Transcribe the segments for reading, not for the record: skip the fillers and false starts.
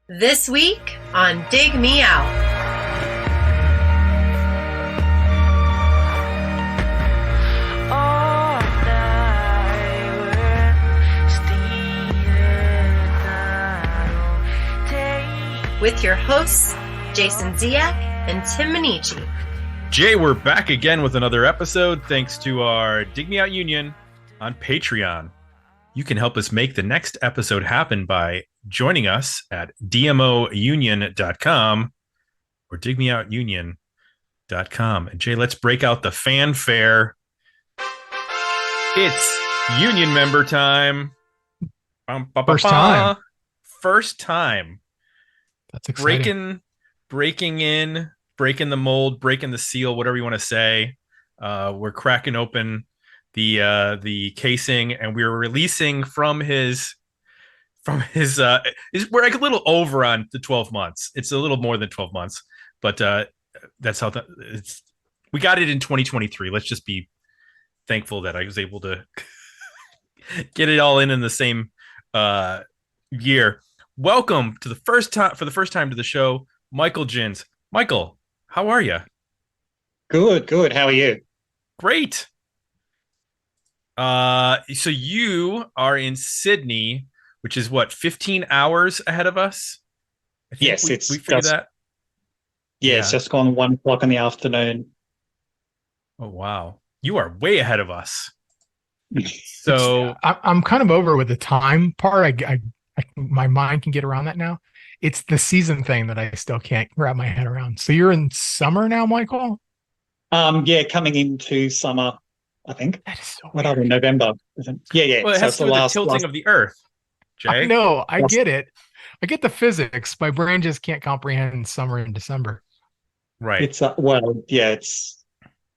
This week on Dig Me Out. With your hosts, Jason Ziak and Tim Minichi. Jay, we're back again with another episode thanks to our Dig Me Out Union on Patreon. You can help us make the next episode happen by joining us at dmounion.com or digmeoutunion.com. And Jay, let's break out the fanfare. It's union member time. First time. First time. That's exciting. Breaking in, breaking the mold, breaking the seal, whatever you want to say. We're cracking open the casing, and we're releasing from his we're like a little over on the 12 months. It's a little more than 12 months, but that's how we got it in 2023. Let's just be thankful that I was able to get it all in the same year. Welcome to the first time to the show, Michael Jins. Michael, how are you? Good. How are you? Great. So you are in Sydney, which is what, 15 hours ahead of us? Yes, we figured that. Yeah, it's just gone 1 o'clock in the afternoon. Oh wow, you are way ahead of us. So I'm kind of over with the time part. I my mind can get around that now. It's the season thing that I still can't wrap my head around. So you're in summer now, Michael? Yeah, coming into summer, I think. That is so what are we, November? Yeah. Well, it has to do with the tilting of the Earth, Jay. I know, I get it. I get the physics. My brain just can't comprehend summer and December. Right. It's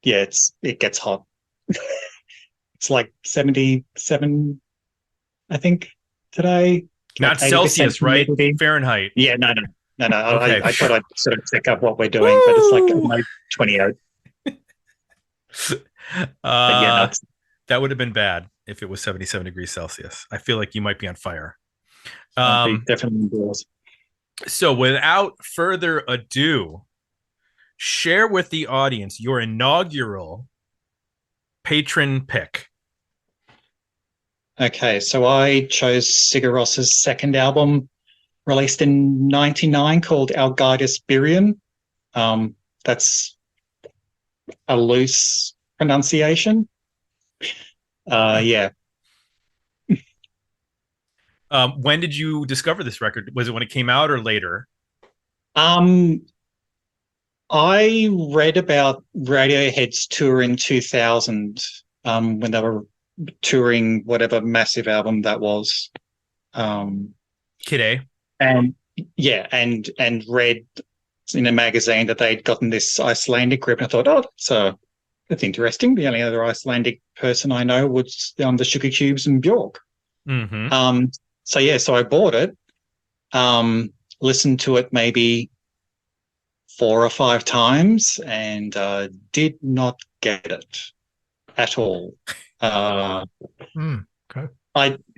it gets hot. It's like 77, I think, today. Not like Celsius, right? humidity. Fahrenheit. Yeah, no. Okay. I thought I'd sort of check up what we're doing, but it's like 28. That would have been bad if it was 77 degrees Celsius. I feel like you might be on fire. Definitely indoors. So without further ado, share with the audience your inaugural patron pick. Okay, so I chose Sigur's second album, released in '99, called Ágætis, byrjun. That's a loose pronunciation. Yeah. When did you discover this record? Was it when it came out or later? I read about Radiohead's tour in 2000, when they were touring whatever massive album that was. Kid A. And yeah, and read in a magazine that they'd gotten this Icelandic group, and I thought, that's interesting. The only other Icelandic person I know was the Sugar Cubes and Bjork. Mm-hmm. So I bought it, listened to it maybe 4 or 5 times, and did not get it at all. Okay. I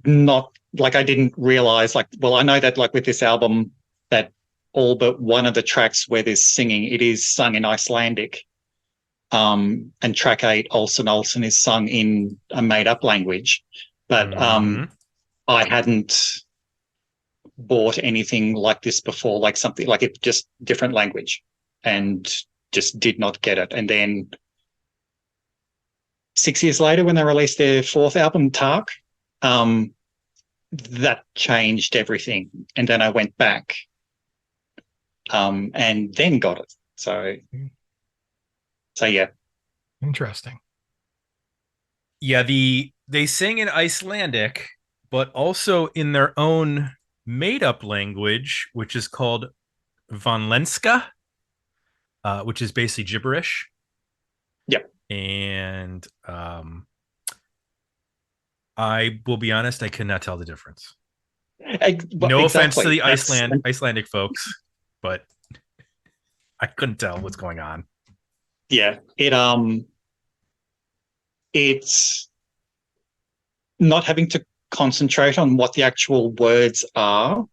not like I didn't realize I know that with this album that all but one of the tracks where there's singing, it is sung in Icelandic. And track 8, Olsen Olsen, is sung in a made-up language. But I hadn't bought anything like this before, like something like it, just different language, and just did not get it. And then 6 years later, when they released their 4th album, Tark, that changed everything. And then I went back and then got it. So yeah. Interesting. Yeah, they sing in Icelandic, but also in their own made-up language, which is called Vanlenska, which is basically gibberish. Yep. And I will be honest, I cannot tell the difference. No offense to the Icelandic folks, but I couldn't tell what's going on. Yeah, it's not having to concentrate on what the actual words are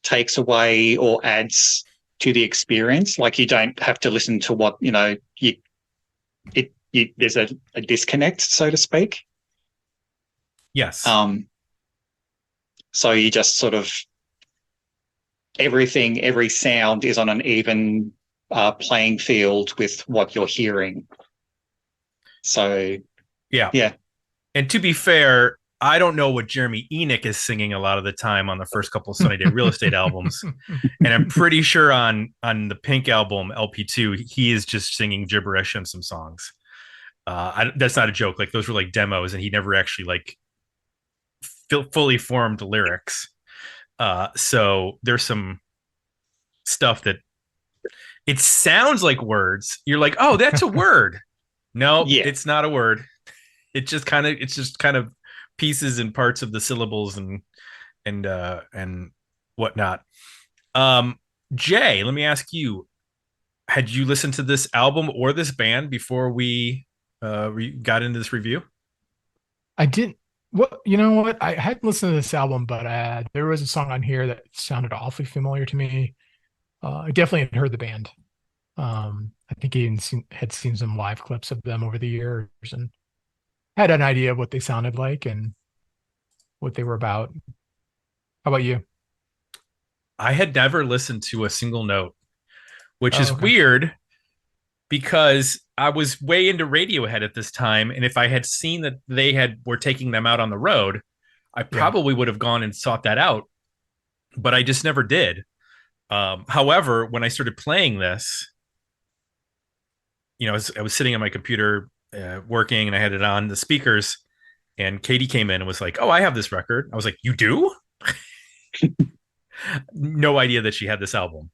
takes away or adds to the experience. Like, you don't have to listen to what, there's a disconnect, so to speak. Yes. So you just sort of, every sound is on an even playing field with what you're hearing. So, yeah. And to be fair, I don't know what Jeremy Enoch is singing a lot of the time on the first couple of Sunny Day Real Estate albums. And I'm pretty sure on the Pink album, LP2, he is just singing gibberish in some songs. That's not a joke. Like, those were like demos, and he never actually like fully formed lyrics. So there's some stuff that it sounds like words. You're like, oh, that's a word. No, It's not a word. It's just kind of pieces and parts of the syllables and whatnot. Jay, let me ask you, had you listened to this album or this band before we got into this review? I didn't. What, you know what? I hadn't listened to this album, but there was a song on here that sounded awfully familiar to me. I definitely had heard the band. I think I even had seen some live clips of them over the years and had an idea of what they sounded like and what they were about. How about you? I had never listened to a single note, which is weird because I was way into Radiohead at this time. And if I had seen that they were taking them out on the road, I probably would have gone and sought that out, but I just never did. However, when I started playing this, I was sitting on my computer working, and I had it on the speakers, and Katie came in and was like, "Oh, I have this record." I was like, "You do?" No idea that she had this album.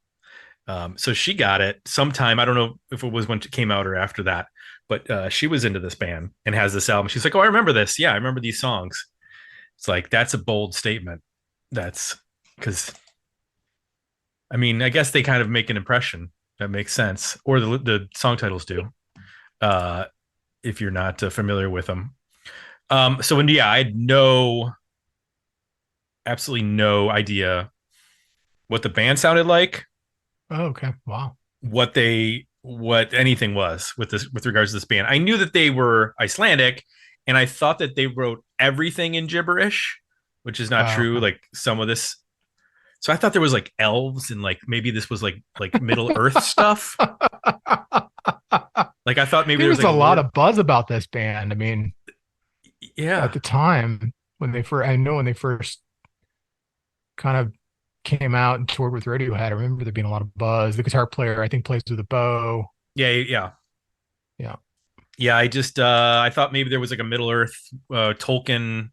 So she got it sometime. I don't know if it was when it came out or after that, but she was into this band and has this album. She's like, "Oh, I remember this. Yeah, I remember these songs." It's like, that's a bold statement. That's because, I mean, I guess they kind of make an impression. That makes sense. Or the song titles do, if you're not familiar with them. I had absolutely no idea what the band sounded like. Oh, okay. Wow. What anything was with regards to this band. I knew that they were Icelandic, and I thought that they wrote everything in gibberish, which is not true. Okay. Like, some of this. So I thought there was like elves, and like maybe this was like Middle Earth stuff. Like, I thought maybe there was like a lot of buzz about this band. I mean, yeah, at the time when they first kind of came out and toured with Radiohead, I remember there being a lot of buzz. The guitar player, I think, plays with a bow. Yeah. I just I thought maybe there was like a Middle Earth Tolkien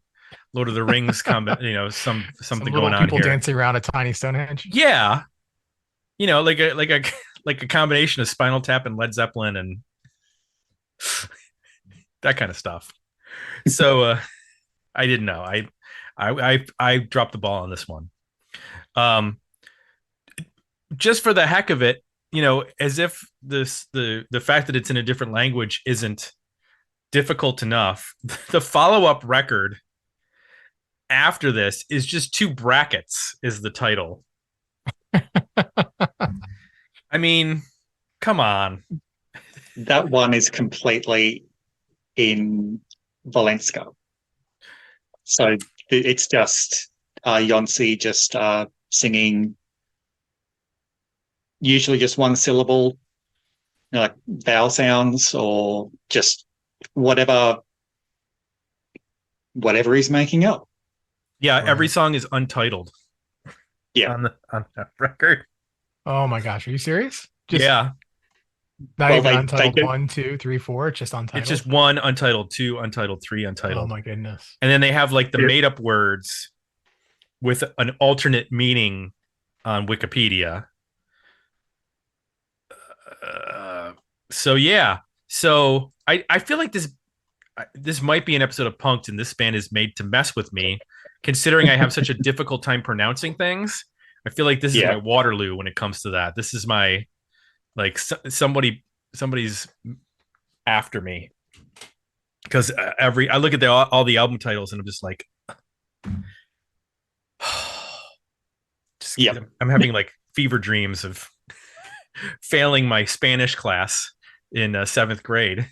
Lord of the Rings combat, something going on people here. Dancing around a tiny Stonehenge. Yeah, like a combination of Spinal Tap and Led Zeppelin and that kind of stuff. So I didn't know. I dropped the ball on this one. Just for the heck of it, as if the fact that it's in a different language isn't difficult enough. The follow-up record after this is just 2 brackets is the title. I mean, come on. That one is completely in Valenska. So it's just Yonsei just singing usually just one syllable, like vowel sounds, or just whatever he's making up. Yeah, right. Every song is untitled. Yeah, on that record. Oh my gosh, are you serious? Yeah. Not even untitled 1, 2, 3, 4. It's just untitled. It's just 1 untitled, 2 untitled, 3 untitled. Oh my goodness! And then they have like the made up words with an alternate meaning on Wikipedia. So I feel like this might be an episode of Punk'd, and this band is made to mess with me, considering I have such a difficult time pronouncing things. I feel like this is my Waterloo when it comes to that. This is my, like, somebody's after me, because I look at all the album titles and I'm just like, I'm having like fever dreams of failing my Spanish class in 7th grade.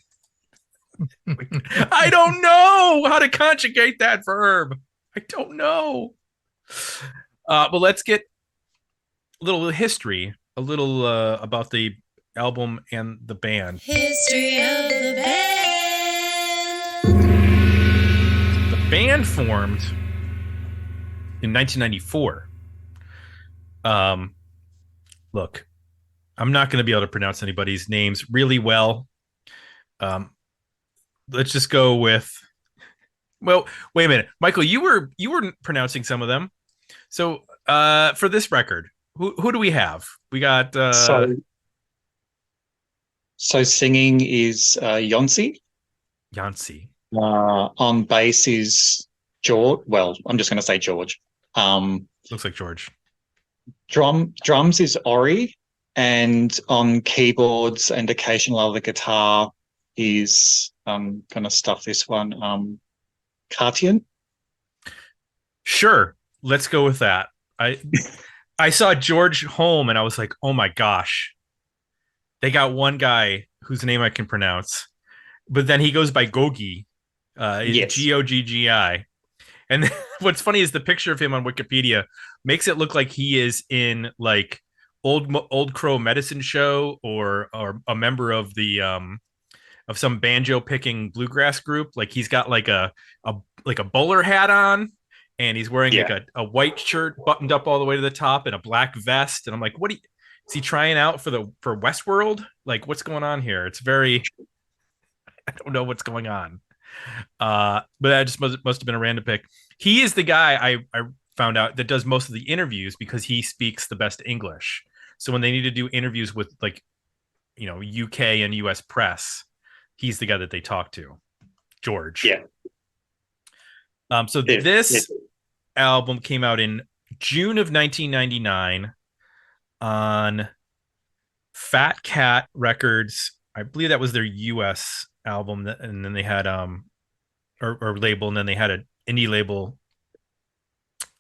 I don't know how to conjugate that verb. I don't know. But let's get a little history, a little about the album and the band. History of the band. The band formed in 1994. Look, I'm not going to be able to pronounce anybody's names really well. Let's just go with. Well, wait a minute, Michael. You were pronouncing some of them. So for this record, who do we have? We got so singing is Yonsei. Yancy. On bass is George. Well, I'm just going to say George. Looks like George. Drums is Ori, and on keyboards and occasional other guitar is going to stuff this one. Kartian. Sure, let's go with that. I saw George Holm and I was like, oh my gosh, they got one guy whose name I can pronounce, but then he goes by Gogi, Yes. Goggi. And what's funny is the picture of him on Wikipedia makes it look like he is in like old crow medicine show or a member of the of some banjo picking bluegrass group. Like he's got like a bowler hat on, and he's wearing like a white shirt buttoned up all the way to the top and a black vest. And I'm like, is he trying out for Westworld? Like, what's going on here? It's very, I don't know what's going on. But that just must have been a random pick. He is the guy I found out that does most of the interviews because he speaks the best English. So when they need to do interviews with like, UK and US press, he's the guy that they talk to, George. Yeah. So this album came out in June of 1999 on Fat Cat Records. I believe that was their US album, and then they had or label, and then they had an indie label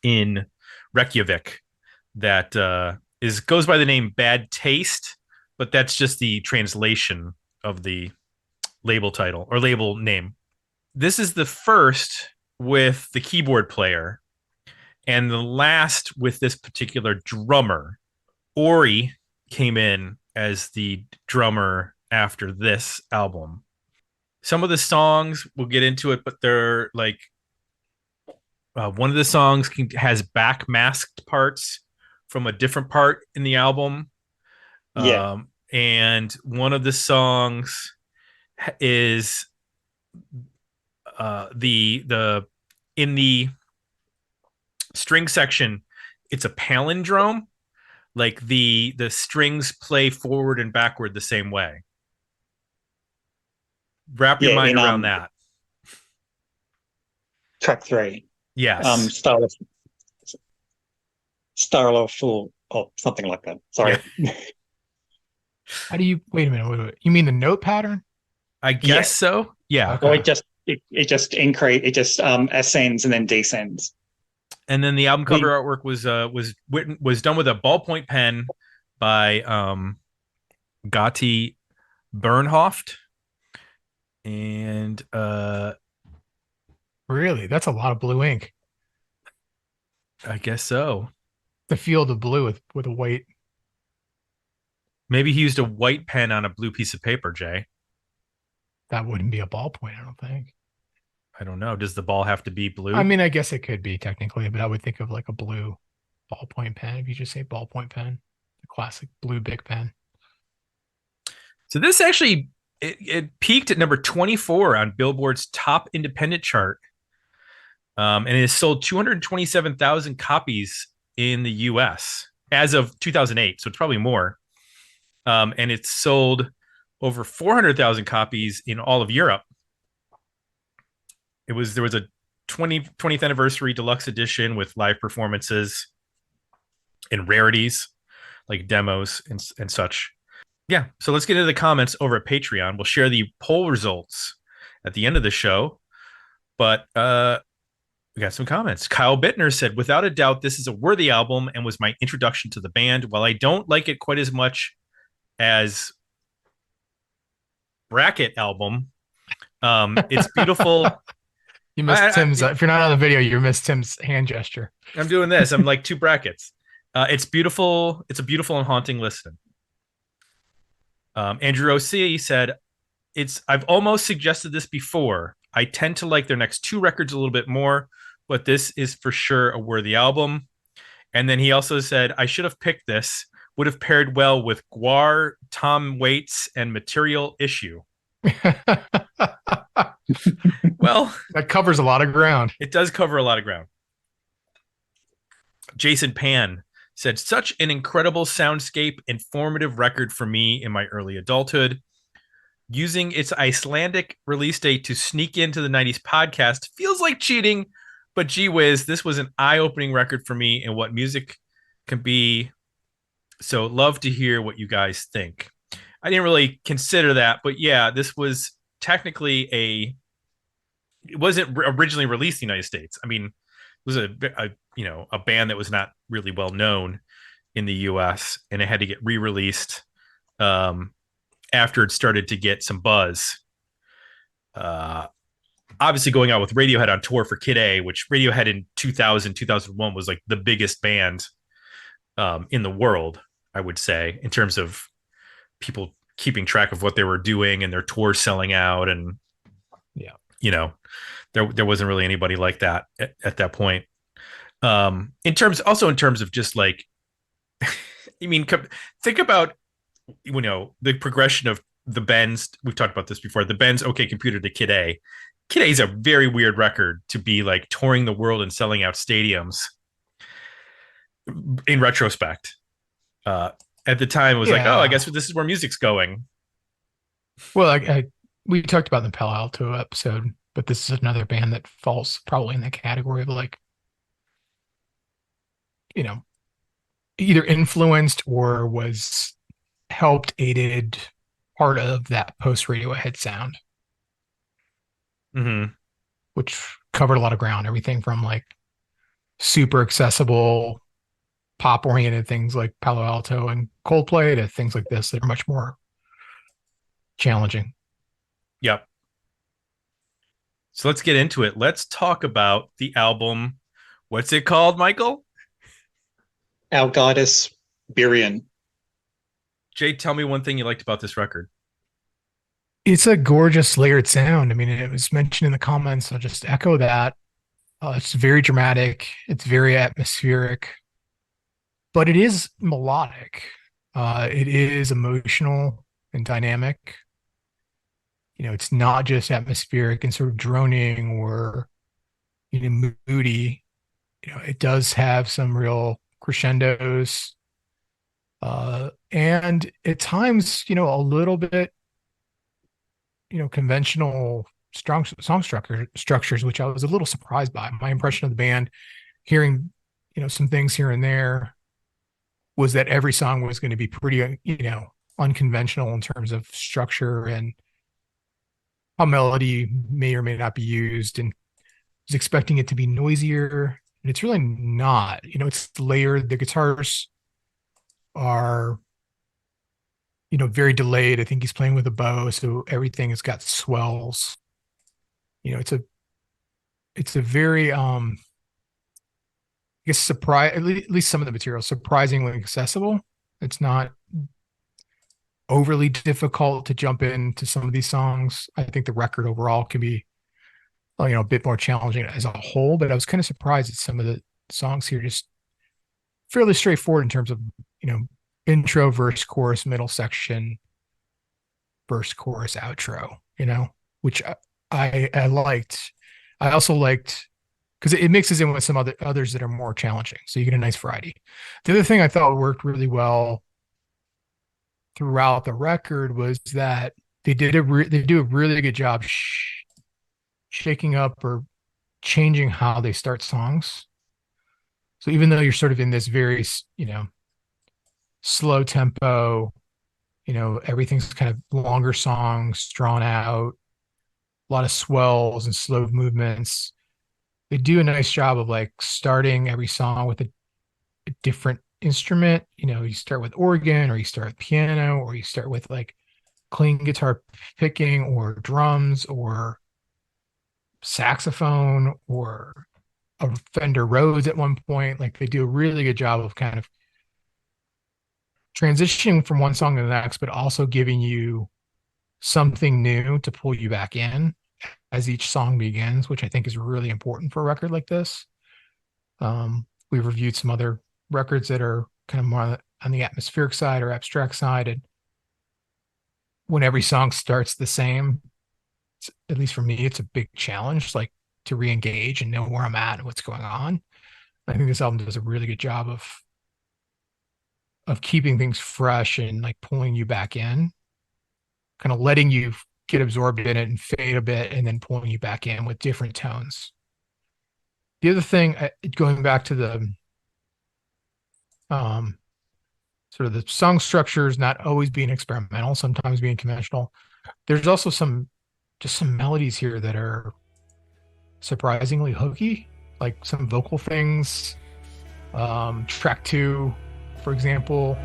in Reykjavik that goes by the name Bad Taste, but that's just the translation of the label title or label name. This is the first with the keyboard player and the last with this particular drummer. Ori came in as the drummer after this album. Some of the songs, we'll get into it, but they're like one of the songs has back masked parts from a different part in the album. And one of the songs is the in the string section, it's a palindrome, like the strings play forward and backward the same way. Wrap your mind around that. Track 3. Yes. Starálfur or something like that. Sorry. Yeah. How do you wait a minute? You mean the note pattern? I guess so. Yeah. Okay. Or it just ascends and then descends. And then the album cover artwork was done with a ballpoint pen by Gotti Bernhoft. And really, that's a lot of blue ink. I guess so. The field of blue with a white. Maybe he used a white pen on a blue piece of paper, Jay. That wouldn't be a ballpoint, I don't think. I don't know. Does the ball have to be blue? I mean, I guess it could be technically, but I would think of like a blue ballpoint pen if you just say ballpoint pen, the classic blue big pen. So this actually it peaked at number 24 on Billboard's top independent chart, and it has sold 227,000 copies in the U.S. as of 2008. So it's probably more, and it's sold over 400,000 copies in all of Europe. There was a 20th anniversary deluxe edition with live performances and rarities like demos and such. Yeah, so let's get into the comments over at Patreon. We'll share the poll results at the end of the show. But We got some comments. Kyle Bittner said, without a doubt, this is a worthy album and was my introduction to the band. While I don't like it quite as much as Bracket album, it's beautiful. You missed Tim's. If you're not on the video, you missed Tim's hand gesture. I'm doing this. I'm like 2 brackets. It's beautiful. It's a beautiful and haunting listen. Andrew O.C. said, I've almost suggested this before. I tend to like their next 2 records a little bit more, but this is for sure a worthy album. And then he also said, I should have picked this. Would have paired well with Guar, Tom Waits, and Material Issue. Well, that covers a lot of ground. It does cover a lot of ground. Jason Pan said, such an incredible soundscape, informative record for me in my early adulthood. Using its Icelandic release date to sneak into the 90s podcast feels like cheating, but gee whiz, this was an eye-opening record for me and what music can be. So love to hear what you guys think. I didn't really consider that, but yeah, this was technically it wasn't originally released in the United States. I mean, it was a band that was not really well known in the US, and it had to get re-released after it started to get some buzz. Obviously going out with Radiohead on tour for Kid A, which Radiohead in 2001 was like the biggest band in the world, I would say, in terms of people keeping track of what they were doing and their tour selling out. And, there wasn't really anybody like that at that point. In terms of just like, I mean, think about, the progression of the Ben's. We've talked about this before. The Ben's OK Computer to Kid A. Kid A is a very weird record to be like touring the world and selling out stadiums. In retrospect, at the time, it was like, oh, I guess this is where music's going. Well, we talked about in the Palo Alto episode, but this is another band that falls probably in the category of like, either influenced or was helped, aided part of that post Radiohead sound, which covered a lot of ground. Everything from like super accessible, pop oriented things like Palo Alto and Coldplay to things like this that are much more challenging. Yep. So let's get into it. Let's talk about the album. What's it called, Michael? Ágætis, byrjun. Jay, tell me one thing you liked about this record. It's a gorgeous layered sound. I mean, it was mentioned in the comments. I'll just echo that. It's very dramatic. It's very atmospheric, but it is melodic. It is emotional and dynamic. It's not just atmospheric and sort of droning or, moody. It does have some real crescendos, and at times, a little bit, conventional strong song structures, which I was a little surprised by. My impression of the band, hearing, some things here and there, was that every song was going to be pretty, unconventional in terms of structure and how melody may or may not be used, and was expecting it to be noisier, and it's really not. It's layered. The guitars are, very delayed. I think he's playing with a bow, so everything has got swells. It's a very I guess surprise. At least some of the material surprisingly accessible. It's not overly difficult to jump into some of these songs. I think the record overall can be, a bit more challenging as a whole, but I was kind of surprised at some of the songs here, just fairly straightforward in terms of, intro, verse, chorus, middle section, verse, chorus, outro, which I liked. I also liked because it mixes in with some others that are more challenging. So you get a nice variety. The other thing I thought worked really well throughout the record was that they do a really good job shaking up or changing how they start songs. So even though you're sort of in this very, slow tempo, everything's kind of longer songs, drawn out, a lot of swells and slow movements. they do a nice job of like starting every song with a different instrument. You know, you start with organ, or you start with piano, or you start with like clean guitar picking, or drums, or saxophone, or a Fender Rhodes at one point. Like they do a really good job of kind of transitioning from one song to the next, but also giving you something new to pull you back in as each song begins, which I think is really important for a record like this. We've reviewed some other records that are kind of more on the atmospheric side or abstract side, and when every song starts the same, at least for me, it's a big challenge, like to re-engage and know where I'm at and what's going on. I think this album does a really good job of keeping things fresh and like pulling you back in, kind of letting you get absorbed in it and fade a bit, and then pulling you back in with different tones. The other thing, going back to the sort of the song structures not always being experimental, sometimes being conventional. There's also some melodies here that are surprisingly hooky, like some vocal things. Track 2, for example.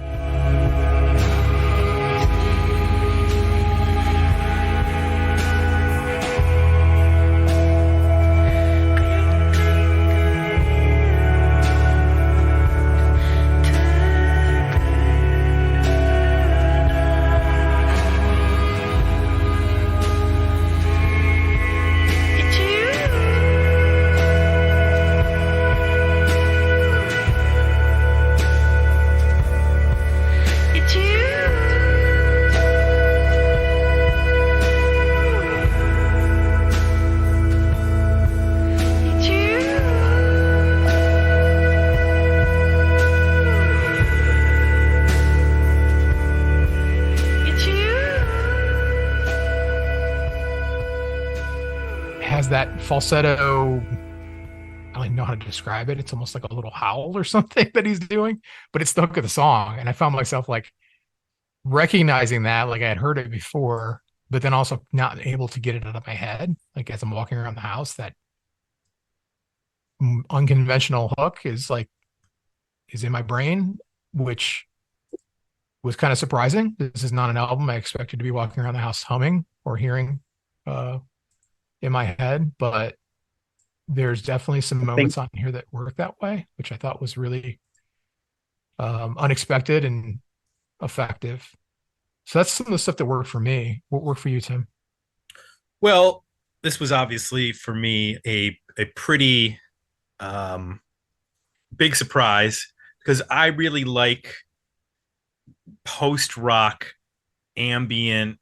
That falsetto, I don't even know how to describe it. It's almost like a little howl or something that he's doing, but it's the hook of the song. And I found myself like recognizing that, like I had heard it before, but then also not able to get it out of my head. Like as I'm walking around the house, that unconventional hook is in my brain, which was kind of surprising. This is not an album I expected to be walking around the house humming or hearing in my head, but there's definitely some moments on here that work that way, which I thought was really unexpected and effective. So that's some of the stuff that worked for me. What worked for you, Tim? Well, this was obviously for me a pretty big surprise, because I really like post-rock, ambient,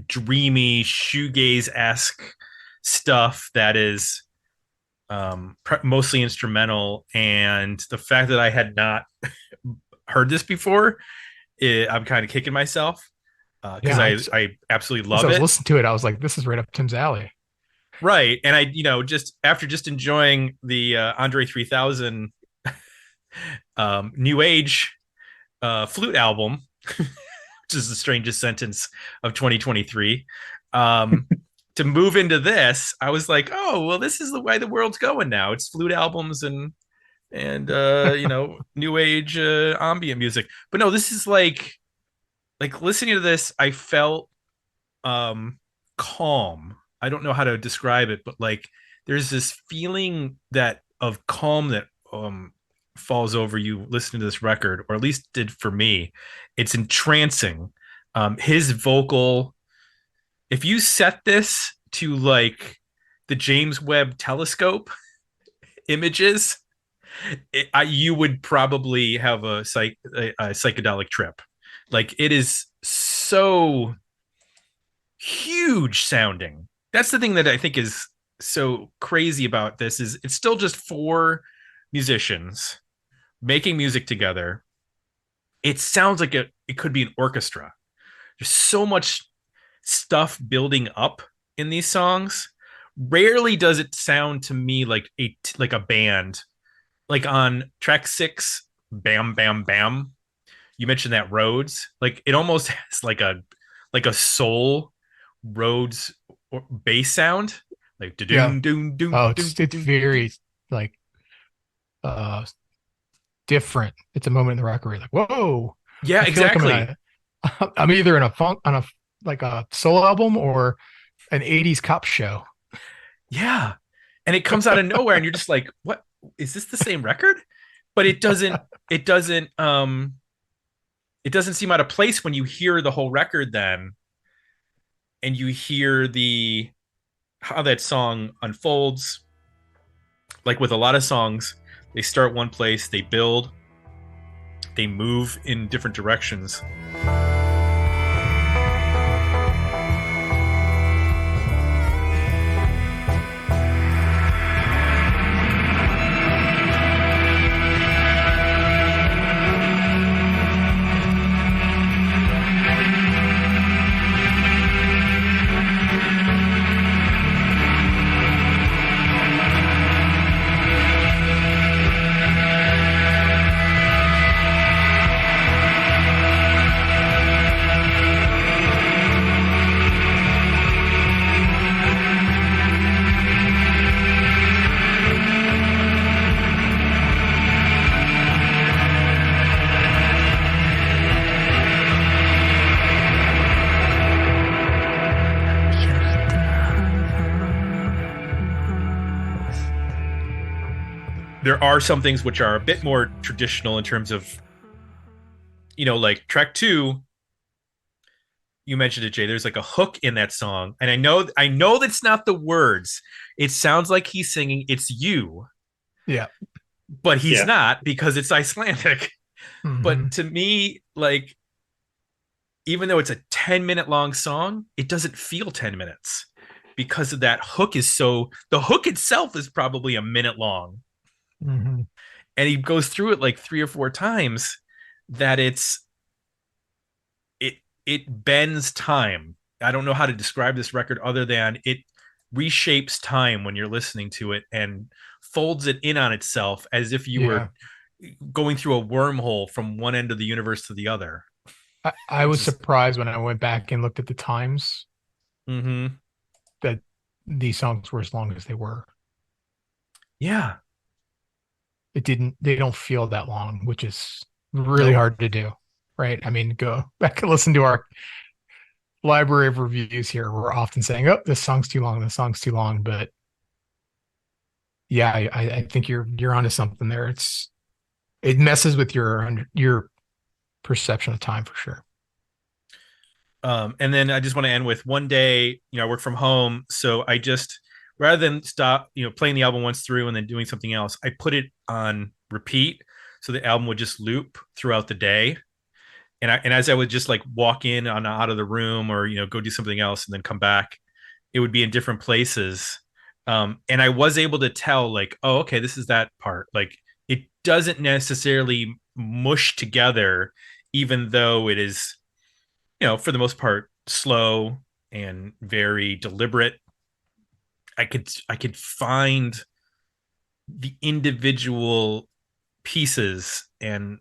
dreamy, shoegaze-esque stuff that is mostly instrumental. And the fact that I had not heard this before, I'm kind of kicking myself because I absolutely love it. As I was listening to it, I was like, this is right up Tim's alley. Right. And I, just after just enjoying the Andre 3000 New Age flute album, which is the strangest sentence of 2023, to move into this, I was like, oh, well, this is the way the world's going now. It's flute albums and new age ambient music. But no, this is like listening to this, I felt calm. I don't know how to describe it, but like there's this feeling of calm that falls over you listening to this record, or at least did for me. It's entrancing. His vocal, if you set this to like the James Webb Telescope images, you would probably have a psychedelic trip. Like it is so huge sounding. That's the thing that I think is so crazy about this, is it's still just 4 musicians making music together. It sounds like it could be an orchestra. There's so much stuff building up in these songs. Rarely does it sound to me like a band. Like on track 6, Bam Bam Bam, you mentioned that Rhodes, like it almost has like a soul Rhodes bass sound. like Yeah. doom doom doom. Oh, it's very like different. It's a moment in the record where you're like, whoa. Yeah, I feel like exactly. I'm either in a funk on a like a solo album or an 80s cop show. Yeah. And it comes out of nowhere and you're just like, what is this the same record? But it doesn't it doesn't seem out of place when you hear the whole record then and you hear the how that song unfolds. Like with a lot of songs, they start one place, they build, they move in different directions. There are some things which are a bit more traditional in terms of, like track 2, you mentioned it, Jay. There's like a hook in that song, and I know that's not the words. It sounds like he's singing "It's You," Yeah. but he's not because it's Icelandic. Mm-hmm. But to me, like, even though it's a 10-minute long song, it doesn't feel 10 minutes because of that hook the hook itself is probably a minute long. Mm-hmm. And he goes through it like 3 or 4 times that it bends time. I don't know how to describe this record other than it reshapes time when you're listening to it and folds it in on itself as if you were going through a wormhole from one end of the universe to the other. I was surprised when I went back and looked at the times that these songs were as long as they were. Yeah. They don't feel that long, which is really hard to do. Right. I mean, go back and listen to our library of reviews here. We're often saying, oh, this song's too long. This song's too long. But yeah, I think you're onto something there. It messes with your perception of time for sure. And then I just want to end with one day, I work from home. So I just, rather than stop, playing the album once through and then doing something else, I put it on repeat. So the album would just loop throughout the day. And as I would just like walk in on out of the room or, go do something else and then come back, it would be in different places. And I was able to tell like, oh, okay, this is that part. Like it doesn't necessarily mush together, even though it is, for the most part, slow and very deliberate. I could find the individual pieces and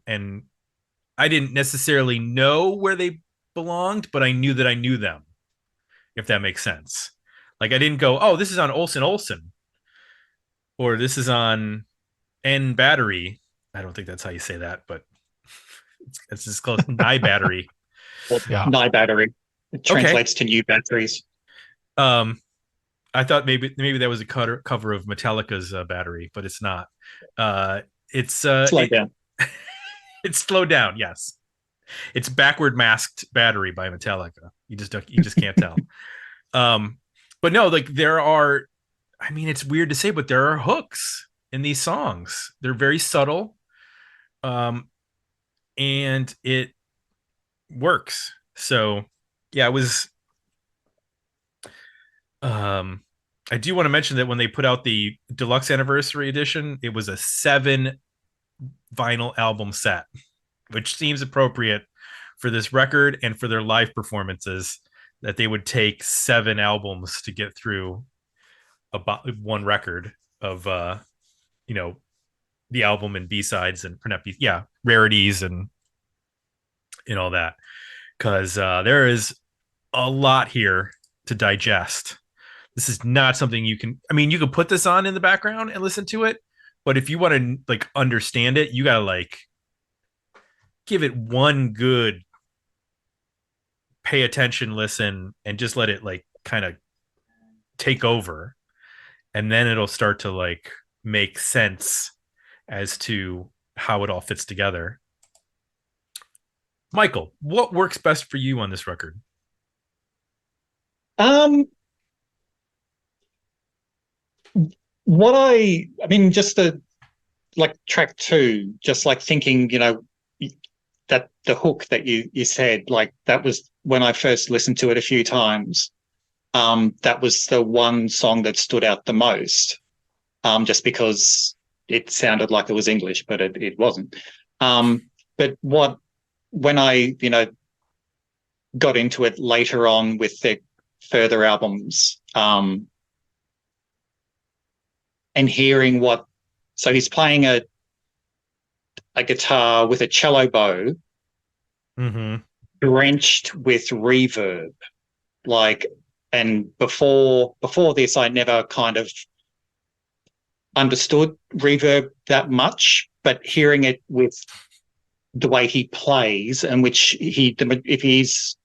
I didn't necessarily know where they belonged, but I knew that I knew them, if that makes sense. Like I didn't go, oh, this is on Olsen Olsen, or this is on N Battery. I don't think that's how you say that, but it's just close. Nye Battery. Nye Battery. It translates to new batteries. I thought maybe that was a cover of Metallica's Battery, but it's not. It's slowed down. It's slowed down. Yes, it's Backward Masked Battery by Metallica. You just can't tell. But no, like there are. I mean, it's weird to say, but there are hooks in these songs. They're very subtle, and it works. So yeah, it was. I do want to mention that when they put out the deluxe anniversary edition, it was a 7 vinyl album set, which seems appropriate for this record and for their live performances, that they would take 7 albums to get through about one record of the album and B-sides and rarities and all that, because there is a lot here to digest. This is not something you can. I mean, you can put this on in the background and listen to it, but if you want to like understand it, you gotta like give it one good pay attention listen and just let it like kind of take over, and then it'll start to like make sense as to how it all fits together. Michael, what works best for you on this record? What I mean, just the like track 2, just like thinking, that the hook that you said, like that was when I first listened to it a few times. That was the one song that stood out the most, just because it sounded like it was English, but it wasn't. But when I, got into it later on with their further albums, and hearing so he's playing a guitar with a cello bow, drenched with reverb, like, and before this, I never kind of understood reverb that much, but hearing it with the way he plays, and which if he's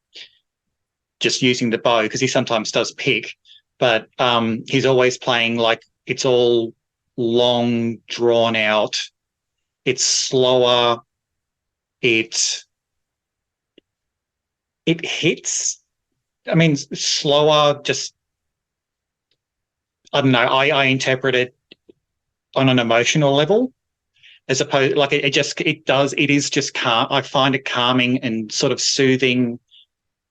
just using the bow, because he sometimes does pick, but he's always playing like it's all long, drawn out. It's slower. It hits. I mean, slower. Just I don't know. I interpret it on an emotional level, as opposed like it is just calm. I find it calming and sort of soothing,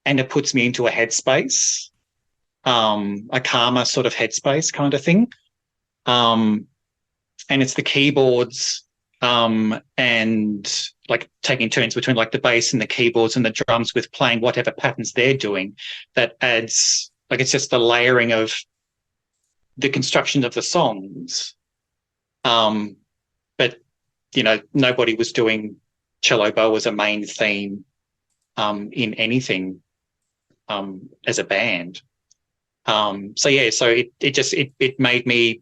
and it puts me into a headspace, a calmer sort of headspace kind of thing. And it's the keyboards, and like taking turns between like the bass and the keyboards and the drums with playing whatever patterns they're doing, that adds, like, it's just the layering of the construction of the songs. But nobody was doing cello bow as a main theme in anything as a band. So it made me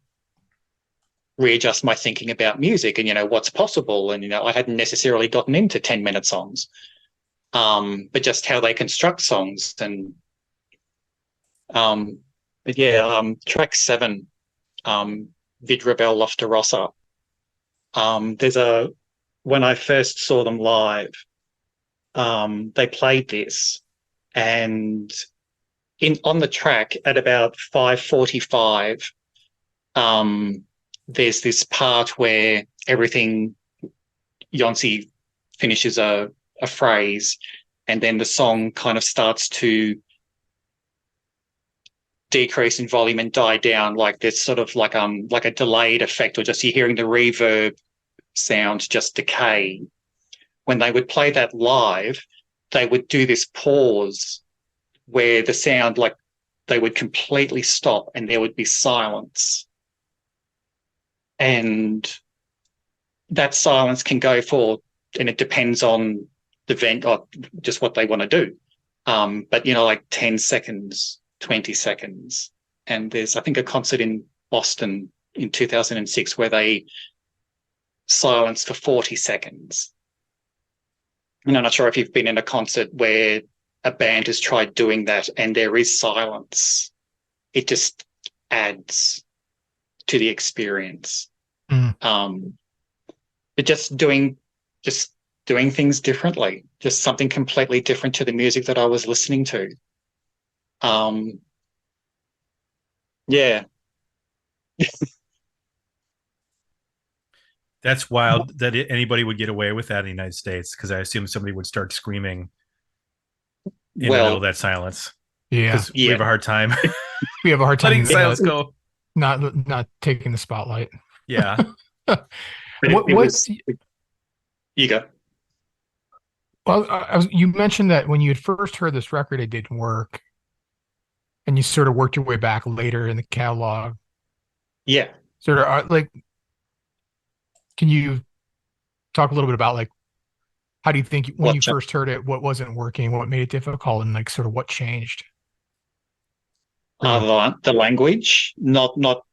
readjust my thinking about music and what's possible, and I hadn't necessarily gotten into 10-minute songs, but just how they construct songs. And track 7, Vidrobel Lofta Rossa, when I first saw them live, they played this, and on the track at about 5:45, there's this part where Jonsi finishes a phrase, and then the song kind of starts to decrease in volume and die down, like there's sort of like a delayed effect, or just you're hearing the reverb sound just decay. When they would play that live, they would do this pause where the sound, like, they would completely stop and there would be silence. And that silence can go and it depends on the vent or just what they want to do. But, like 10 seconds, 20 seconds. And there's, I think, a concert in Boston in 2006 where they silenced for 40 seconds. And I'm not sure if you've been in a concert where a band has tried doing that and there is silence. It just adds to the experience. But just doing things differently, just something completely different to the music that I was listening to. Yeah. That's wild that anybody would get away with that in the United States, because I assume somebody would start screaming in the middle of that silence. Yeah. Because we have a hard time. We have a hard time letting silence go. Not taking the spotlight. Yeah. You go. Well, you mentioned that when you had first heard this record, it didn't work, and you sort of worked your way back later in the catalog. Yeah. Sort of like, can you talk a little bit about, like, how do you think when you first heard it, what wasn't working, what made it difficult, and like sort of what changed? other than the language, not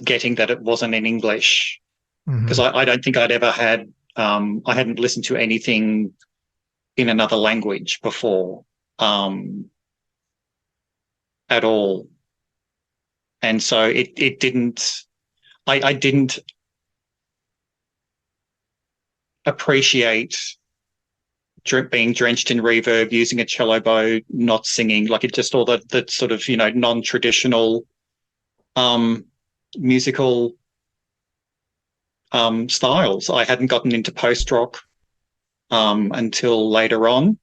getting that it wasn't in English, because I don't think I'd ever had I hadn't listened to anything in another language before at all, and so it didn't. I didn't appreciate being drenched in reverb, using a cello bow, not singing, like it just all the sort of, non-traditional musical styles. I hadn't gotten into post-rock until later on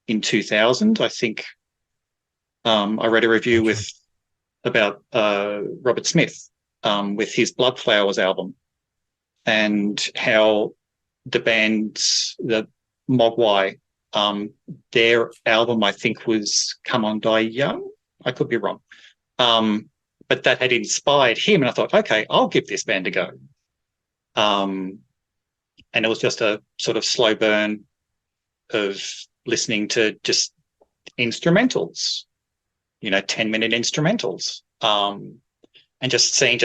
in 2000. I think I read a review about Robert Smith with his Blood Flowers album, and how the Mogwai, their album, I think, was Come On Die Young. I could be wrong. But that had inspired him, and I thought, okay, I'll give this band a go. And it was just a sort of slow burn of listening to just instrumentals, 10-minute instrumentals, and just seeing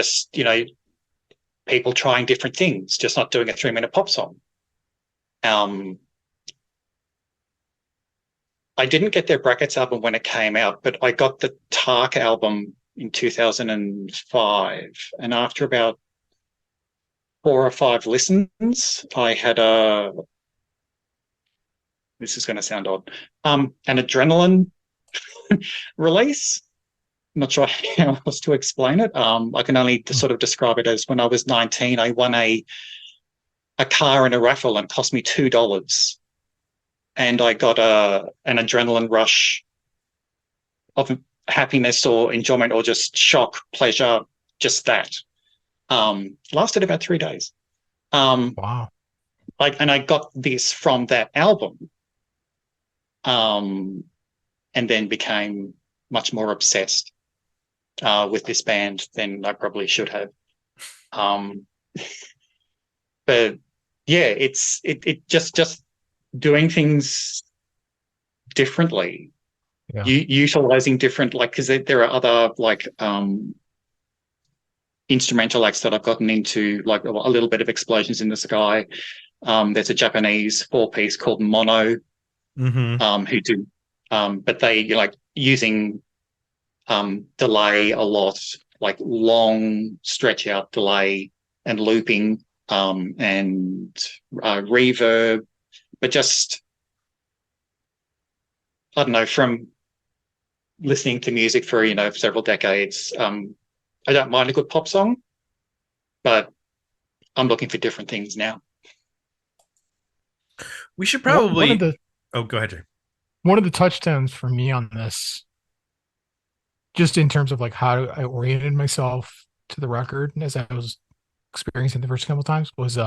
people trying different things, just not doing a 3-minute pop song. I didn't get their Brackets album when it came out, but I got the Tark album in 2005. And after about 4 or 5 listens, I had this is going to sound odd, an adrenaline release. I'm not sure how else to explain it. I can only sort of describe it as when I was 19, I won a car in a raffle, and it cost me $2. And I got an adrenaline rush of happiness or enjoyment or just shock, pleasure, just that. Lasted about 3 days. Wow. And I got this from that album, and then became much more obsessed with this band than I probably should have. But yeah, it just doing things differently, utilizing different, because there are other instrumental acts that I've gotten into, like a little bit of Explosions in the Sky. There's a Japanese 4-piece called Mono, who do, but they using delay a lot, like long stretch out delay and looping and reverb, but just, I don't know, from listening to music for several decades, I don't mind a good pop song, but I'm looking for different things now. We should probably go ahead, Jay. One of the touchdowns for me on this, just in terms of how I oriented myself to the record as I was experiencing the first couple of times, was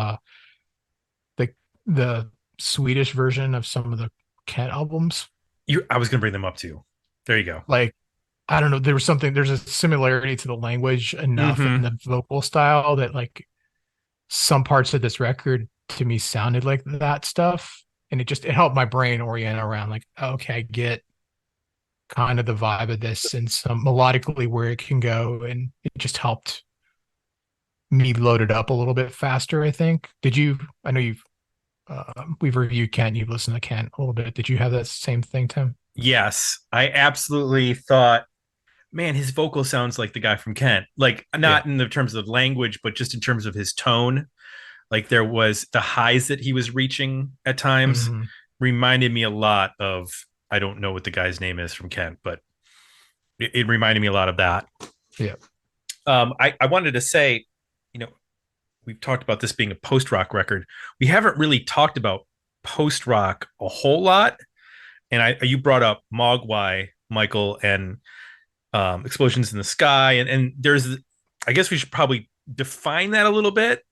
the Swedish version of some of the Kent albums. I was going to bring them up too. There you go. I don't know, there's a similarity to the language enough in the vocal style that some parts of this record to me sounded like that stuff. And it helped my brain orient around okay, I get kind of the vibe of this and some melodically where it can go. And it just helped me load it up a little bit faster, I think. I know we've reviewed Kent, you've listened to Kent a little bit. Did you have that same thing, Tim? Yes. I absolutely thought, man, his vocal sounds like the guy from Kent. Not in the terms of language, but just in terms of his tone. There was the highs that he was reaching at times reminded me a lot of, I don't know what the guy's name is from Kent, but it reminded me a lot of that. Yeah. I wanted to say, we've talked about this being a post-rock record. We haven't really talked about post-rock a whole lot. And you brought up Mogwai, Michael, and Explosions in the Sky. And there's, I guess we should probably define that a little bit.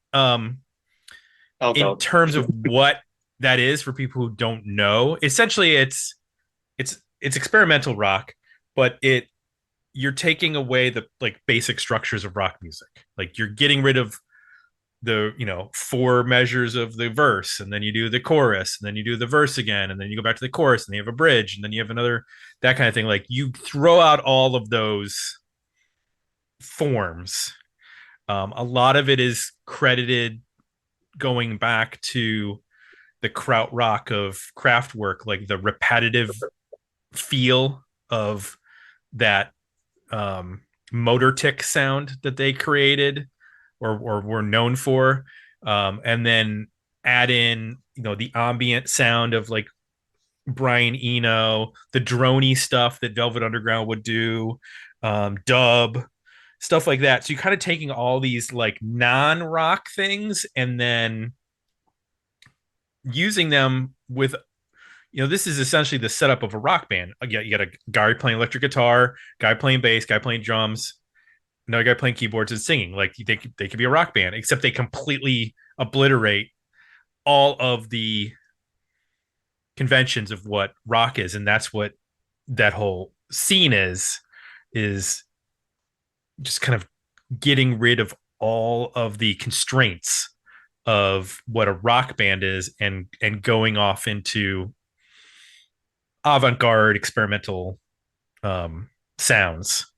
In terms of what that is for people who don't know. Essentially, it's experimental rock, but you're taking away the basic structures of rock music. You're getting rid of the 4 measures of the verse, and then you do the chorus, and then you do the verse again, and then you go back to the chorus, and then you have a bridge, and then you have another, that kind of thing. Like, you throw out all of those forms. A lot of it is credited going back to the krautrock of Kraftwerk, like the repetitive feel of that motor tick sound that they created or were known for, and then add in the ambient sound of like Brian Eno, the droney stuff that Velvet Underground would do, dub stuff like that. So you're kind of taking all these like non-rock things and then using them with, this is essentially the setup of a rock band. You got a guy playing electric guitar, guy playing bass, guy playing drums, another guy playing keyboards and singing. Like, they could be a rock band, except they completely obliterate all of the conventions of what rock is. And that's what that whole scene is just kind of getting rid of all of the constraints of what a rock band is and going off into avant-garde experimental sounds.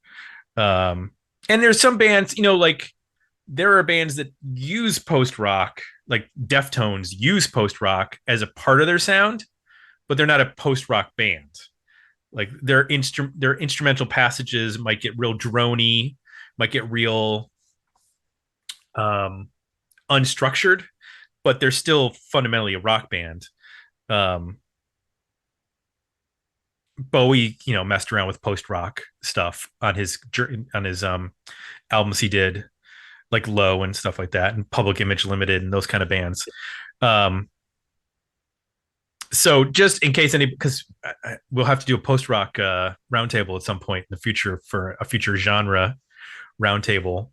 And there's some bands, like there are bands that use post-rock, like Deftones use post-rock as a part of their sound, but they're not a post-rock band. Like their instrumental passages might get real droney, might get real unstructured, but they're still fundamentally a rock band. Bowie, messed around with post-rock stuff on his albums he did, like Low and stuff like that, and Public Image Limited and those kind of bands. So just in case because we'll have to do a post-rock roundtable at some point in the future for a future genre roundtable,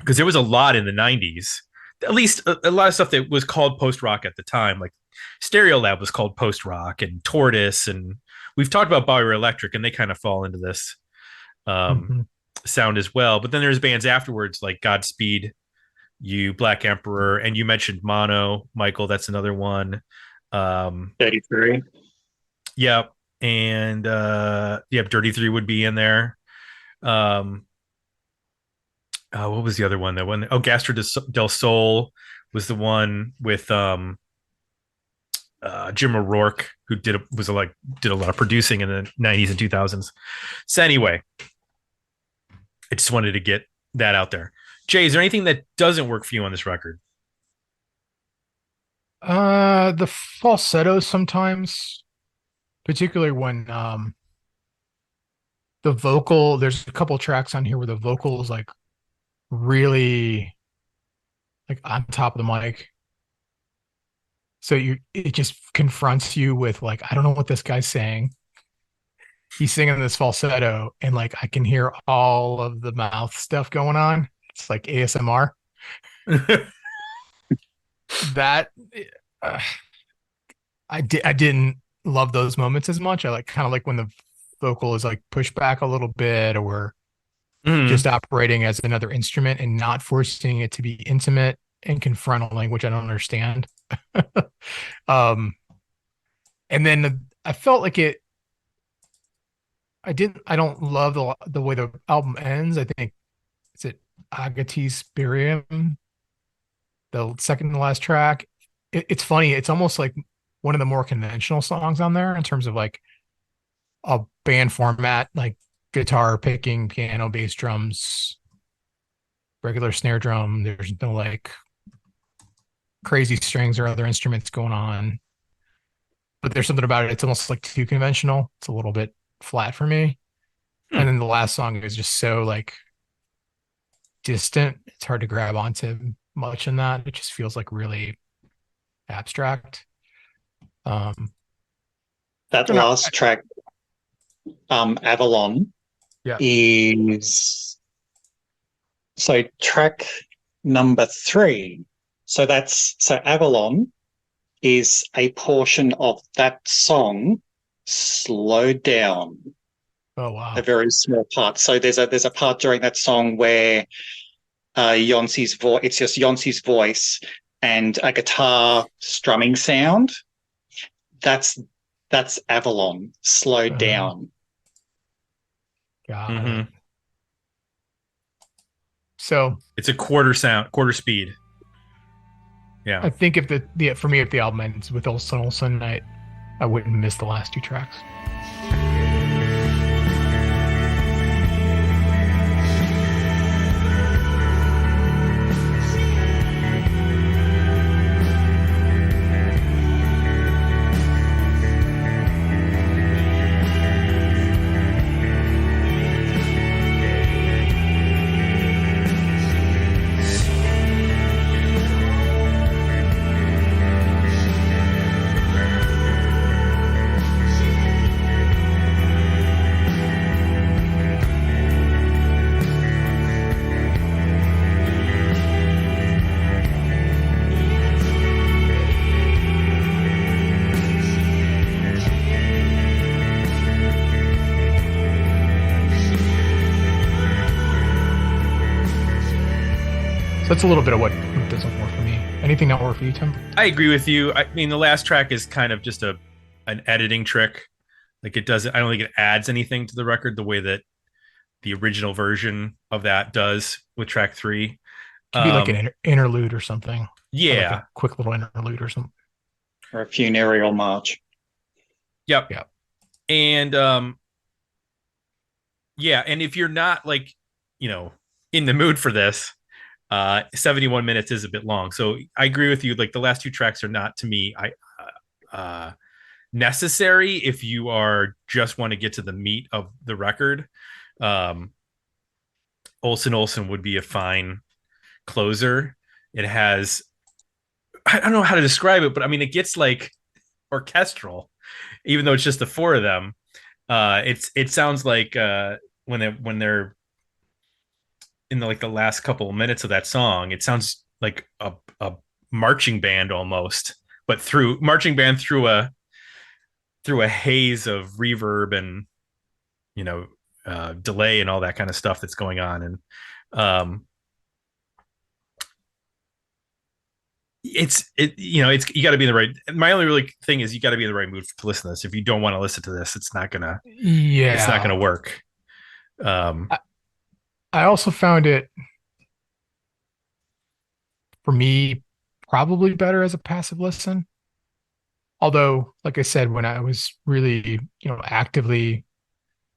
because there was a lot in the 90s, at least a lot of stuff that was called post-rock at the time, like Stereolab was called post-rock, and Tortoise, and we've talked about Bowie Electric, and they kind of fall into this sound as well. But then there's bands afterwards like Godspeed You, Black Emperor, and you mentioned Mono, Michael. That's another one. 33. Yep. And Dirty Three would be in there. What was the other one? That one? Oh, Gastro del Sol was the one with Jim O'Rourke, who did a lot of producing in the 90s and 2000s. So anyway, I just wanted to get that out there. Jay, is there anything that doesn't work for you on this record? The falsetto sometimes, particularly when the vocal, there's a couple tracks on here where the vocal is like really like on top of the mic. So it just confronts you with like, I don't know what this guy's saying. He's singing this falsetto and like I can hear all of the mouth stuff going on. It's like ASMR. That I didn't love those moments as much. I kind of like when the vocal is like pushed back a little bit, or just operating as another instrument and not forcing it to be intimate and confront a language I don't understand. And then I felt like I don't love the way the album ends. I think, is it Ágætis, byrjun, the second to last track? It's funny. It's almost like one of the more conventional songs on there in terms of like a band format, like guitar picking, piano, bass, drums, regular snare drum. There's no like crazy strings or other instruments going on, but there's something about it. It's almost like too conventional. It's a little bit flat for me. And then the last song is just so like distant. It's hard to grab onto much in that. It just feels like really abstract. That last track, Avalon, is so track number 3. So Avalon is a portion of that song slowed down. Oh wow. A very small part. So there's a part during that song where Yoncey's voice. It's just Yoncey's voice and a guitar strumming sound. That's Avalon slowed down. Got it. So it's a quarter speed. Yeah. I think if for me, if the album ends with Olsen Olsen, I wouldn't miss the last 2 tracks. That's a little bit of what doesn't work for me. Anything not work for you, Tim? I agree with you. I mean, the last track is kind of just an editing trick. Like it doesn't. I don't think it adds anything to the record the way that the original version of that does with track 3. Could be like an interlude or something. Yeah, like a quick little interlude or something, or a funereal march. Yep. And yeah, and if you're not like in the mood for this. 71 minutes is a bit long, so I agree with you. Like the last 2 tracks are not, to me, necessary if you are just want to get to the meat of the record. Olsen Olsen would be a fine closer. It has, I don't know how to describe it, but I mean, it gets like orchestral, even though it's just the 4 of them. It sounds like when they're in the last couple of minutes of that song, it sounds like a marching band almost, but through a haze of reverb and delay and all that kind of stuff that's going on. And it's you got to be in the right. My only really thing is you got to be in the right mood to listen to this. If you don't want to listen to this, it's not gonna work. I also found it, for me, probably better as a passive listen. Although, like I said, when I was really, actively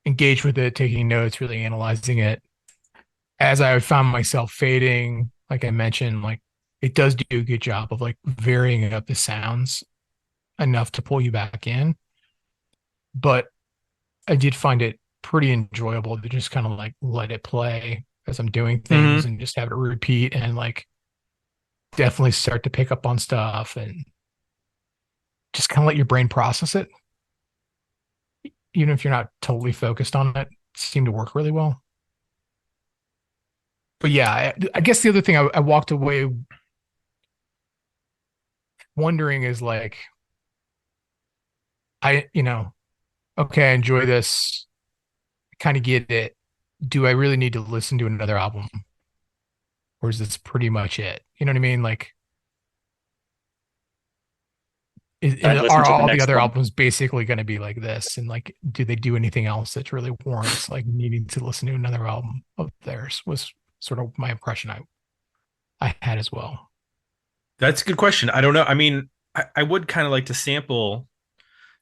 engaged with it, taking notes, really analyzing it, as I found myself fading, like I mentioned, like it does do a good job of like varying up the sounds enough to pull you back in. But I did find it pretty enjoyable to just kind of like let it play as I'm doing things and just have it repeat and like definitely start to pick up on stuff and just kind of let your brain process it. Even if you're not totally focused on it, seemed to work really well. But yeah, I guess the other thing I walked away wondering is like, okay, I enjoy this. Kind of get it. Do I really need to listen to another album, or is this pretty much it? You know what I mean? Like, are all the other albums basically going to be like this? And like, do they do anything else that really warrants like needing to listen to another album of theirs? Was sort of my impression I had as well. That's a good question. I don't know. I mean, I would kind of like to sample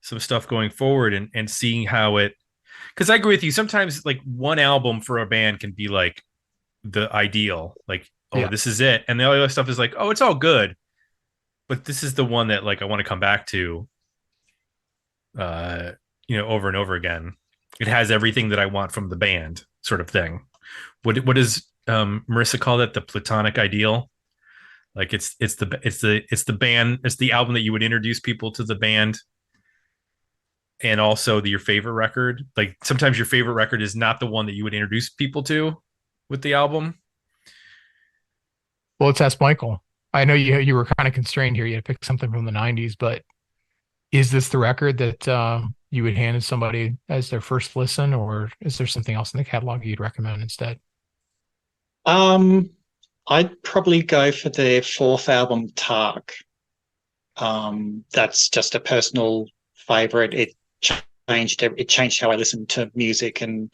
some stuff going forward and seeing how it. Because I agree with you. Sometimes like one album for a band can be like the ideal, like, this is it. And the other stuff is like, it's all good. But this is the one that like I want to come back to, over and over again. It has everything that I want from the band, sort of thing. What does Marissa call that? The platonic ideal? Like it's the band, it's the album that you would introduce people to the band. And also your favorite record. Like sometimes your favorite record is not the one that you would introduce people to with the album. Well, let's ask Michael. I know you were kind of constrained here. You had to pick something from the 90s, but is this the record that you would hand to somebody as their first listen, or is there something else in the catalog you'd recommend instead? I'd probably go for their fourth album, Tark. That's just a personal favorite. It changed how I listen to music and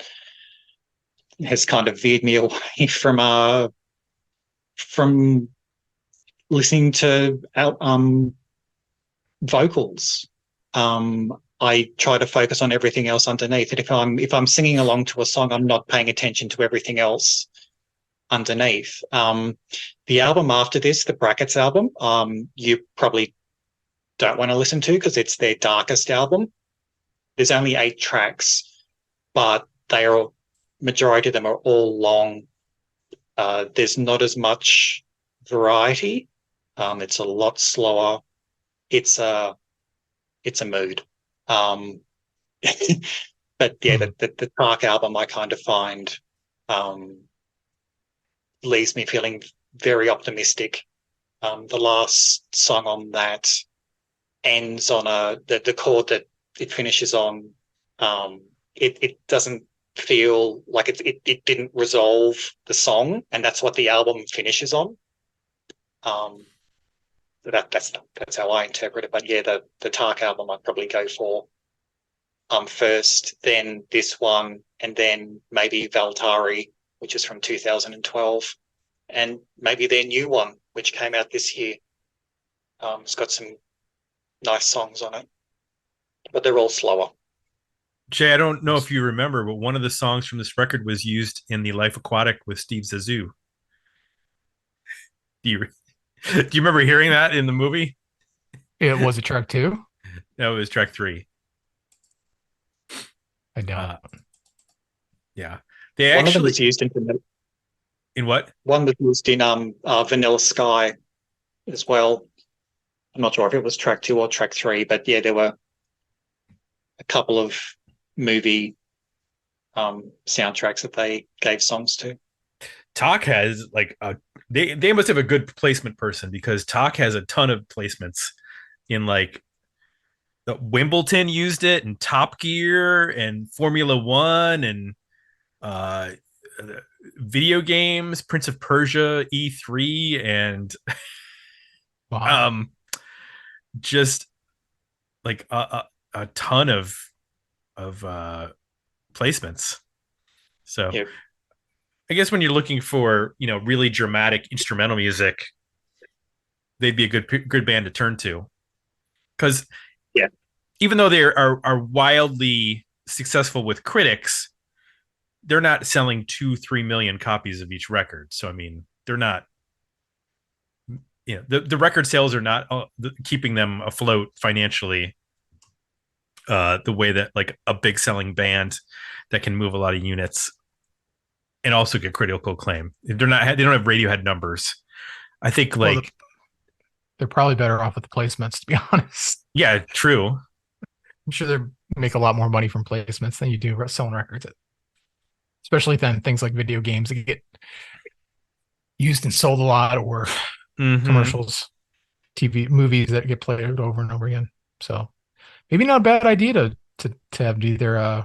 has kind of veered me away from listening to vocals. I try to focus on everything else underneath it. If I'm singing along to a song, I'm not paying attention to everything else underneath. The album after this, the Brackets album, you probably don't want to listen to because it's their darkest album. There's only 8 tracks, but majority of them are all long. There's not as much variety. It's a lot slower. It's a mood. But yeah, the Tark album I kind of find leaves me feeling very optimistic. The last song on that ends on the chord that it finishes on. It doesn't feel like it didn't resolve the song, and that's what the album finishes on. That's how I interpret it. But yeah, the Tark album I'd probably go for first, then this one, and then maybe Valtari, which is from 2012, and maybe their new one, which came out this year. It's got some nice songs on it, but they're all slower. Jay, I don't know if you remember, but one of the songs from this record was used in the Life Aquatic with Steve Zissou. Do you remember hearing that in the movie? It was a track 2? No, it was track 3. I don't. Yeah, they one actually of them was used in what? One was used in Vanilla Sky as well. I'm not sure if it was track 2 or track 3, but yeah, there were a couple of movie soundtracks that they gave songs to. Talk has they must have a good placement person, because Talk has a ton of placements in like Wimbledon used it, and Top Gear and Formula One, and video games, Prince of Persia, E3, and Wow. just like a ton of placements. So yeah. I guess when you're looking for, really dramatic instrumental music, they'd be a good band to turn to. Because even though they are wildly successful with critics, they're not selling 2-3 million copies of each record. So I mean, they're not. The record sales are not keeping them afloat financially. The way that like a big selling band that can move a lot of units and also get critical acclaim. They don't have Radiohead numbers. I think they're probably better off with the placements, to be honest. Yeah, true. I'm sure they make a lot more money from placements than you do selling records. Especially then things like video games that get used and sold a lot, or commercials, TV, movies that get played over and over again. So maybe not a bad idea to have either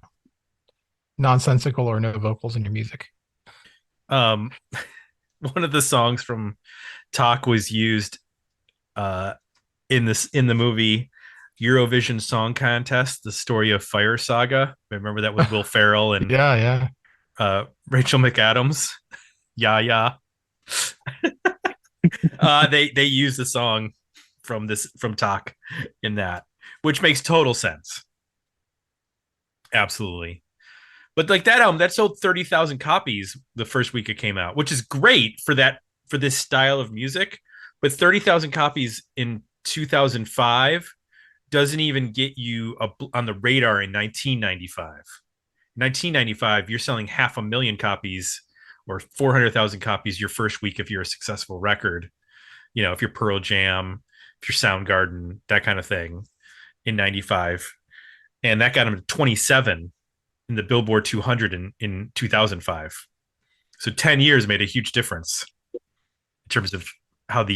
nonsensical or no vocals in your music. One of the songs from Talk was used in the movie Eurovision Song Contest, The Story of Fire Saga. Remember that with Will Ferrell and Rachel McAdams. Yeah. They use the song from Talk in that, which makes total sense. Absolutely. But like that album, that sold 30,000 copies the first week it came out, which is great for this style of music. But 30,000 copies in 2005 doesn't even get you on the radar in 1995. In 1995, you're selling 500,000 copies or 400,000 copies your first week if you're a successful record. If you're Pearl Jam, if you're Soundgarden, that kind of thing in 95. And that got them to 27 in the Billboard 200 in 2005. So 10 years made a huge difference in terms of how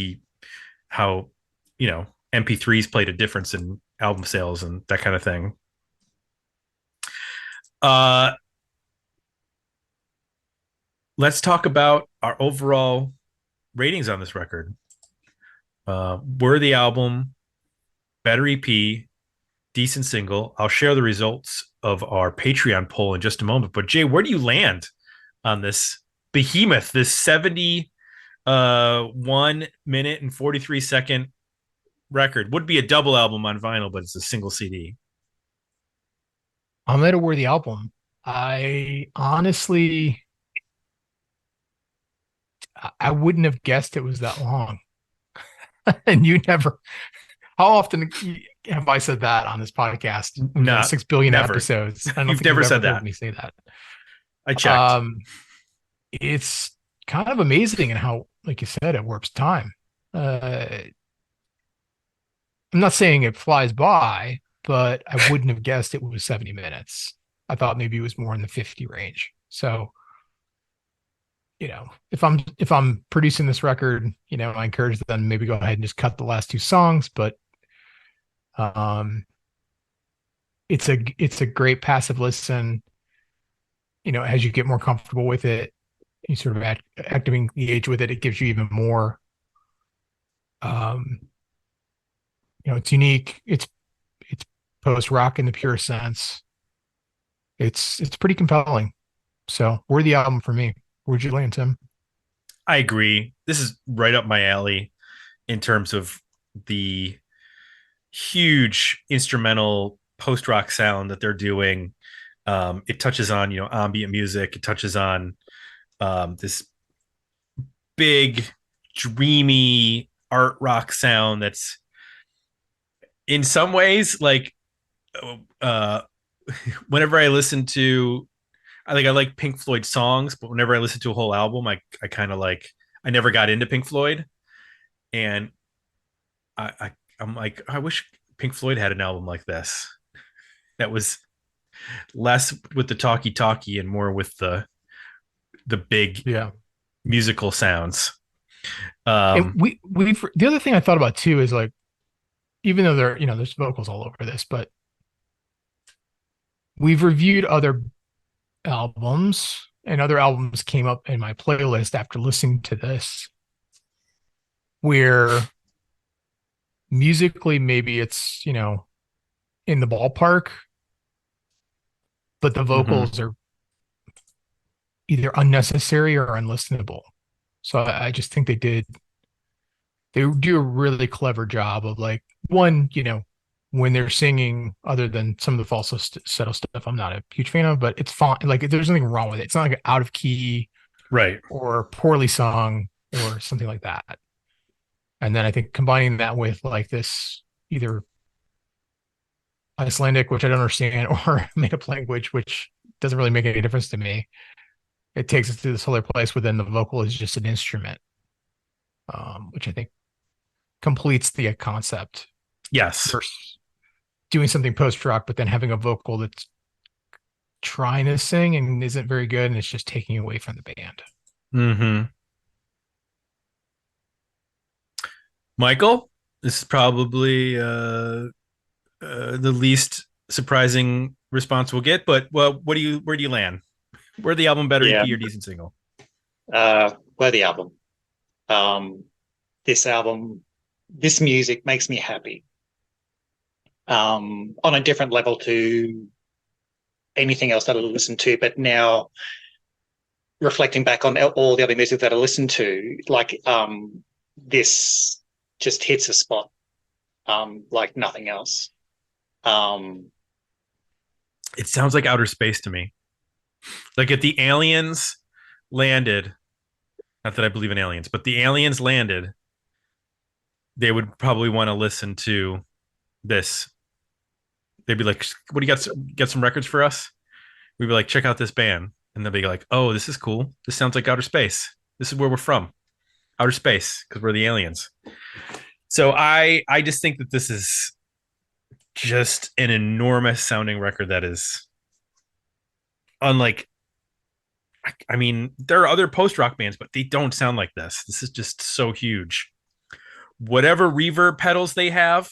MP3s played a difference in album sales and that kind of thing. Let's talk about our overall ratings on this record. Worthy album, better EP, decent single. I'll share the results of our Patreon poll in just a moment. But Jay, where do you land on this behemoth, this 1 minute and 43-second record? Would be a double album on vinyl, but it's a single CD. I'm at a worthy album. I honestly, I wouldn't have guessed it was that long. And you never, how often have I said that on this podcast? No, 6 billion never. episodes. I don't You've think never you've said ever that. heard me say that. I checked. It's kind of amazing in how, like you said, it warps time. I'm not saying it flies by, but I wouldn't have guessed it was 70 minutes. I thought maybe it was more in the 50 range. So, if I'm producing this record, I encourage them to maybe go ahead and just cut the last 2 songs. But it's a great passive listen. As you get more comfortable with it, you sort of activating the age with it. It gives you even more. It's unique. It's post rock in the pure sense. It's pretty compelling. So, worthy album for me. Where'd you land, Tim? I agree. This is right up my alley in terms of the huge instrumental post rock sound that they're doing. It touches on, ambient music. It touches on this big, dreamy art rock sound that's in some ways like whenever I listen to, I like Pink Floyd songs, but whenever I listen to a whole album, I kind of like, I never got into Pink Floyd, and I'm like, I wish Pink Floyd had an album like this that was less with the talkie and more with the big musical sounds. And we the other thing I thought about too is like, even though there's vocals all over this, but we've reviewed other albums, and other albums came up in my playlist after listening to this, where musically maybe it's in the ballpark, but the vocals are either unnecessary or unlistenable. So I just think they do a really clever job of like, one, when they're singing, other than some of the falsetto stuff I'm not a huge fan of, but it's fine. Like, there's nothing wrong with it. It's not like out of key, right, or poorly sung or something like that. And then I think combining that with like this either Icelandic, which I don't understand, or made up language, which doesn't really make any difference to me, it takes us to this other place where then the vocal is just an instrument, which I think completes the concept. Yes. Versus doing something post-rock, but then having a vocal that's trying to sing and isn't very good, and it's just taking away from the band. Michael, this is probably the least surprising response we'll get, but where do you land? Where the album better EP or decent single? Where the album. This music makes me happy. On a different level to anything else that I listen to, but now reflecting back on all the other music that I listen to, like this just hits a spot like nothing else. It sounds like outer space to me. Like if the aliens landed, not that I believe in aliens, but the aliens landed, they would probably want to listen to this. They'd be like, what do you got? Get some records for us? We'd be like, check out this band. And they'll be like, oh, this is cool. This sounds like outer space. This is where we're from. Outer space, because we're the aliens. So I just think that this is just an enormous sounding record that is unlike, I mean, there are other post-rock bands, but they don't sound like this. This is just so huge. Whatever reverb pedals they have.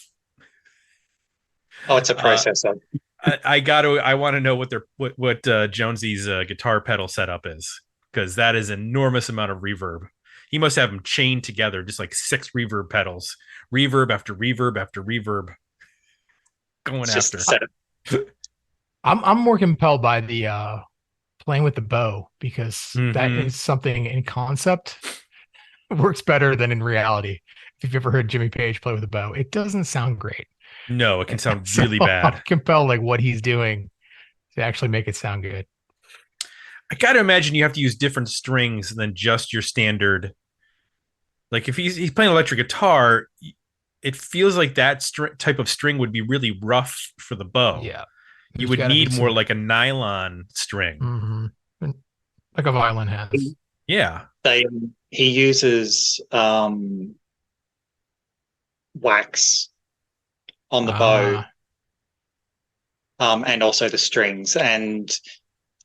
Oh, it's a processor. I want to know what Jonesy's guitar pedal setup is, because that is enormous amount of reverb. he must have them chained together, just like 6 reverb pedals, reverb after reverb after reverb going It's just after. I'm more compelled by the playing with the bow, because that Mhm. is something in concept works better than in reality. If you've ever heard Jimmy Page play with a bow, it doesn't sound great. No, it can sound So really I'm bad. compelled, like, what he's doing to actually make it sound good. I gotta imagine you have to use different strings than just your standard. Like if he's playing electric guitar, it feels like that type of string would be really rough for the bow. Yeah. You There's would got to be need more some, like a nylon string. like a violin has. Yeah. He uses wax on the bow, Ah, and also the strings. And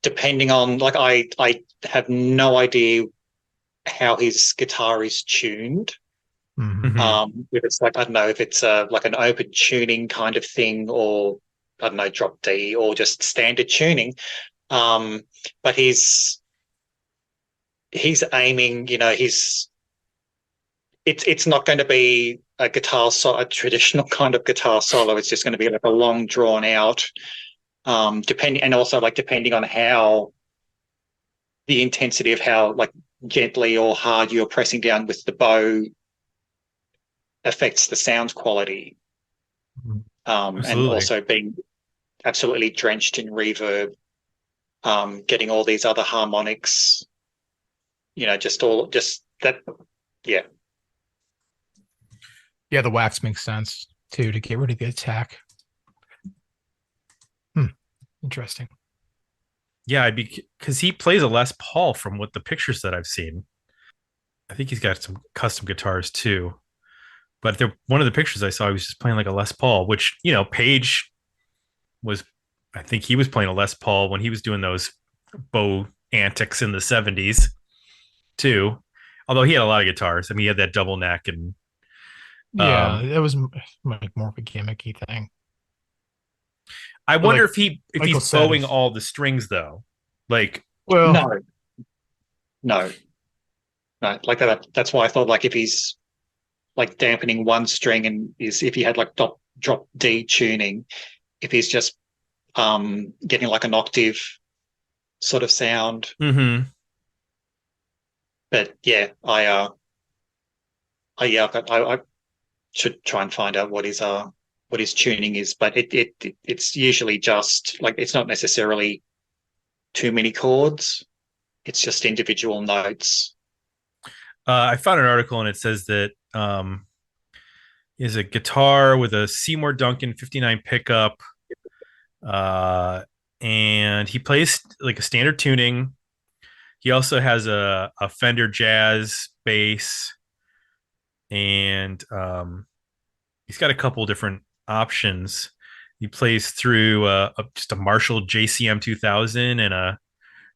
depending on, like, I have no idea how his guitar is tuned. If it's like, I don't know, if it's like an open tuning kind of thing, or I don't know, drop D, or just standard tuning. But he's aiming, it's not going to be a a traditional kind of guitar solo. It's just going to be like a long drawn out, depending on how the intensity of how like gently or hard you're pressing down with the bow affects the sound quality. And also being absolutely drenched in reverb, getting all these other harmonics, just that, yeah. yeah, the wax makes sense too, to get rid of the attack. Interesting. Yeah, because he plays a Les Paul from what the pictures that I've seen. I think he's got some custom guitars too. But one of the pictures I saw, he was just playing like a Les Paul, which, Page was, I think he was playing a Les Paul when he was doing those bow antics in the 70s too. Although he had a lot of guitars. I mean, he had that double neck and Yeah, it was like more of a gimmicky thing. I But wonder like if Michael he's said, bowing all the strings though. Like, well, no, like that's why I thought, like, if he's like dampening one string, and if he had like drop D tuning, if he's just getting like an octave sort of sound. But yeah, I should try and find out what his tuning is, but it's usually just like, it's not necessarily too many chords, it's just individual notes. I found an article and it says that is a guitar with a Seymour Duncan 59 pickup, and he plays like a standard tuning. He also has a Fender Jazz bass, and he's got a couple different options. He plays through just a Marshall JCM 2000 and a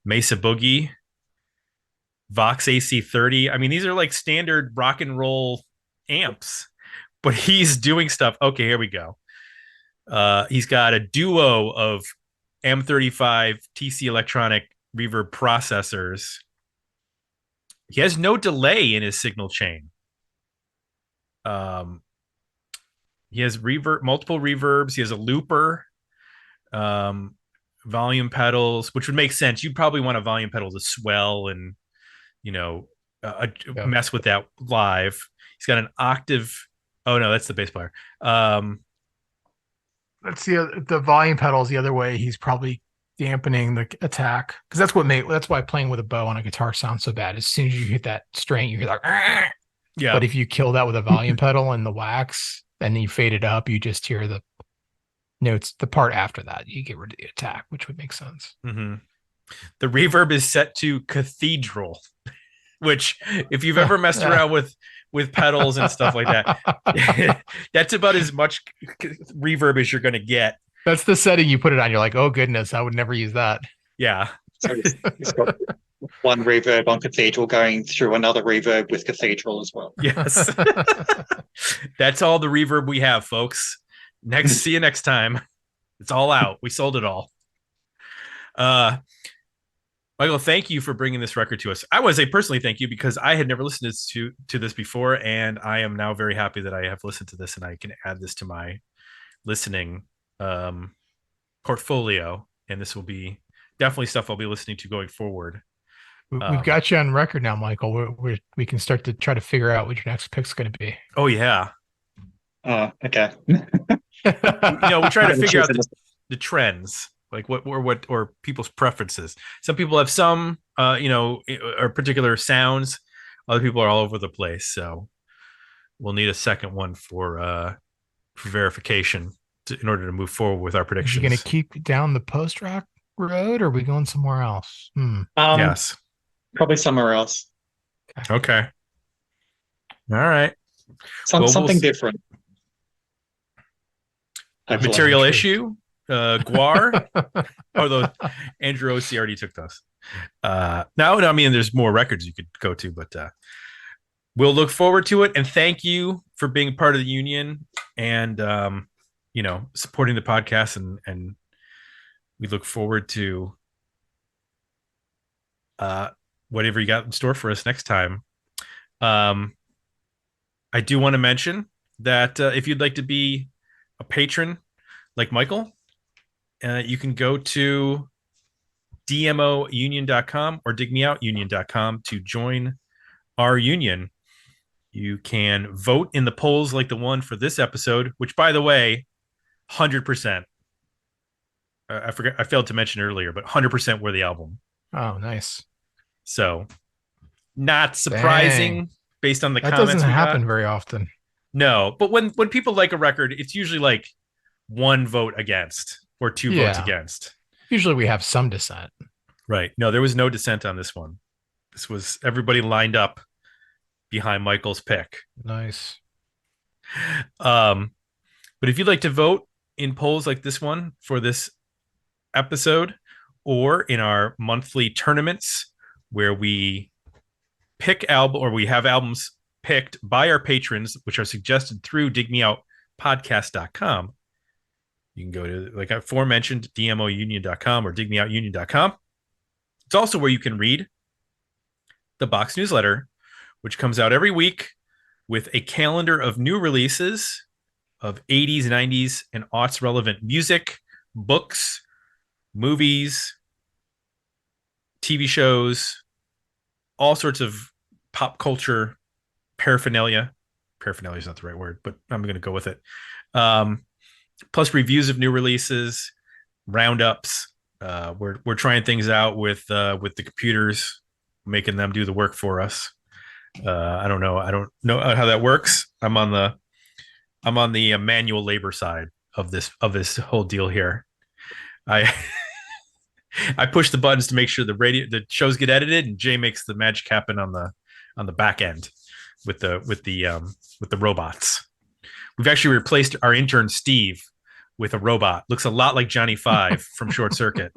Mesa Boogie, Vox AC30. I mean, these are like standard rock and roll amps, but he's doing stuff. Okay, here we go. He's got a duo of M35 TC Electronic reverb processors. He has no delay in his signal chain. He has multiple reverbs. He has a looper, volume pedals, which would make sense. You'd probably want a volume pedal to swell and mess with that live. He's got an octave. Oh no, that's the bass player. That's the volume pedals the other way. He's probably dampening the attack, because that's why playing with a bow on a guitar sounds so bad. As soon as you hit that string, you hear like, Argh! Yeah. But if you kill that with a volume pedal and the wax, and then you fade it up, you just hear the notes. The part after that, you get rid of the attack, which would make sense. Mm-hmm. The reverb is set to cathedral, which, if you've ever messed around with pedals and stuff like that, that's about as much reverb as you're going to get. That's the setting you put it on. You're like, oh goodness, I would never use that. Yeah. So it's got one reverb on cathedral going through another reverb with cathedral as well. Yes. That's all the reverb we have, folks. See you next time. It's all out. We sold it all. My Michael, thank you for bringing this record to us. I want to say personally thank you because I had never listened to this before, and I am now very happy that I have listened to this and I can add this to my listening portfolio. And this will be definitely stuff I'll be listening to going forward. We've got you on record now, Michael. We can start to try to figure out what your next pick's going to be. Oh yeah. Okay. We try to figure out the trends, like what or people's preferences. Some people have some, or particular sounds. Other people are all over the place. So we'll need a second one for verification in order to move forward with our predictions. Are you going to keep down the post-rock road, or are we going somewhere else? Yes. Probably somewhere else. Okay. All right. Something different. Material issue, Guar. Although Andrew O.C. already took those. No, I mean, there's more records you could go to, but we'll look forward to it. And thank you for being part of the union and, supporting the podcast. And we look forward to whatever you got in store for us next time. I do want to mention that if you'd like to be a patron like Michael, you can go to dmounion.com or digmeoutunion.com to join our union. You can vote in the polls like the one for this episode, which, by the way, 100%. I failed to mention earlier, but 100% were the album. Oh, nice. So, not surprising based on the comments. That doesn't happen very often. No, but when people like a record, it's usually like one vote against or two votes against. Usually we have some dissent. Right. No, there was no dissent on this one. This was everybody lined up behind Michael's pick. Nice. But if you'd like to vote in polls like this one for this episode, or in our monthly tournaments where we pick we have albums picked by our patrons, which are suggested through digmeoutpodcast.com. You can go to, like aforementioned, dmounion.com or digmeoutunion.com. It's also where you can read the box newsletter, which comes out every week with a calendar of new releases of 80s, 90s, and aughts relevant music, books, movies, TV shows, all sorts of pop culture paraphernalia. Paraphernalia is not the right word, but I'm going to go with it. Plus reviews of new releases, roundups. We're trying things out with the computers, making them do the work for us. I don't know how that works. I'm on the manual labor side of this whole deal here. I push the buttons to make sure the shows get edited, and Jay makes the magic happen on the back end with the robots. We've actually replaced our intern Steve with a robot. Looks a lot like Johnny Five from Short Circuit,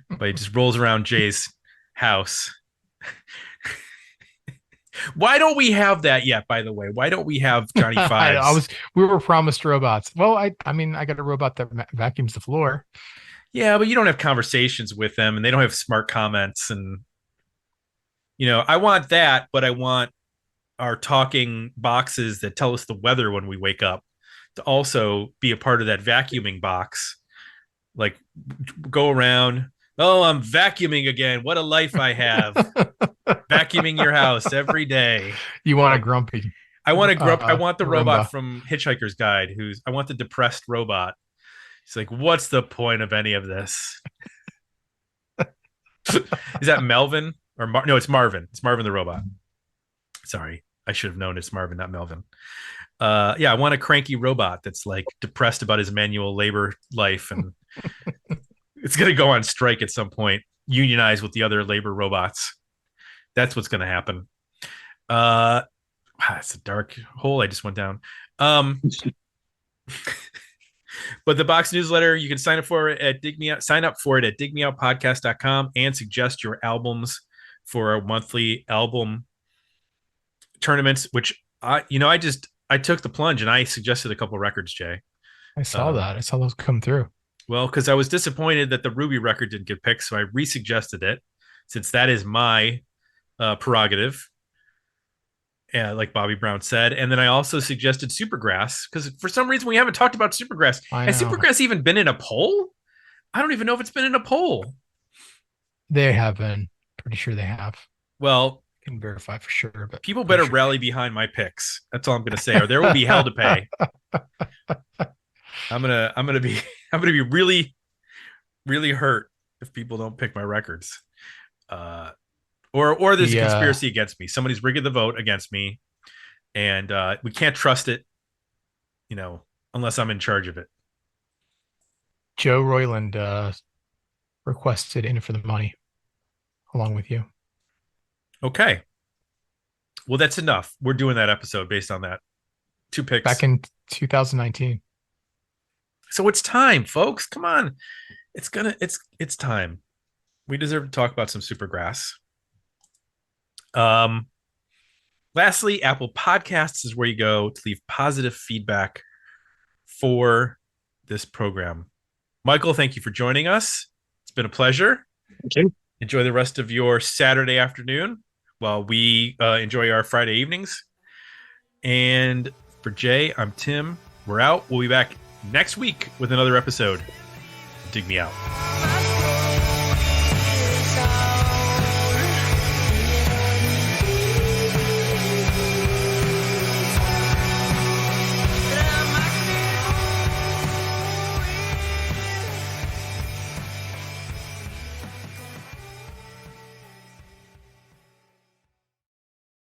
but he just rolls around Jay's house. Why don't we have that yet? By the way, why don't we have Johnny Five? We were promised robots. Well, I got a robot that vacuums the floor. Yeah, but you don't have conversations with them, and they don't have smart comments. And I want that, but I want our talking boxes that tell us the weather when we wake up to also be a part of that vacuuming box. Like, go around. Oh, I'm vacuuming again. What a life I have. Vacuuming your house every day. You want a grumpy. I want I want the robot from Hitchhiker's Guide. I want the depressed robot. He's like, what's the point of any of this? Is that Melvin or no? It's Marvin. It's Marvin the robot. Sorry, I should have known it's Marvin, not Melvin. I want a cranky robot that's like depressed about his manual labor life, and it's gonna go on strike at some point. Unionize with the other labor robots. That's what's gonna happen. It's a dark hole I just went down. But the box newsletter, you can sign up for it at digmeoutpodcast.com and suggest your albums for our monthly album tournaments, which I took the plunge and I suggested a couple records, Jay. I saw that. I saw those come through. Well, because I was disappointed that the Ruby record didn't get picked, so I resuggested it. since that is my prerogative. Like Bobby Brown said. And then I also suggested Supergrass because for some reason we haven't talked about Supergrass. Has Supergrass even been in a poll? I don't even know if it's been in a poll. They have been. Pretty sure they have. Well, can verify for sure, but people better rally behind my picks. That's all I'm going to say, or there will be hell to pay. I'm gonna be really, really hurt if people don't pick my records. Or there's a conspiracy against me. Somebody's rigging the vote against me, and we can't trust it, unless I'm in charge of it. Joe Royland requested In for the Money along with you. Okay. Well, that's enough. We're doing that episode based on that. 2 picks. Back in 2019. So it's time, folks. Come on. It's time. We deserve to talk about some Supergrass. Lastly, Apple Podcasts is where you go to leave positive feedback for this program. Michael, thank you for joining us. It's been a pleasure. Thank you. Enjoy the rest of your Saturday afternoon while we enjoy our Friday evenings. And for Jay, I'm Tim. We're out. We'll be back next week with another episode. Dig me out.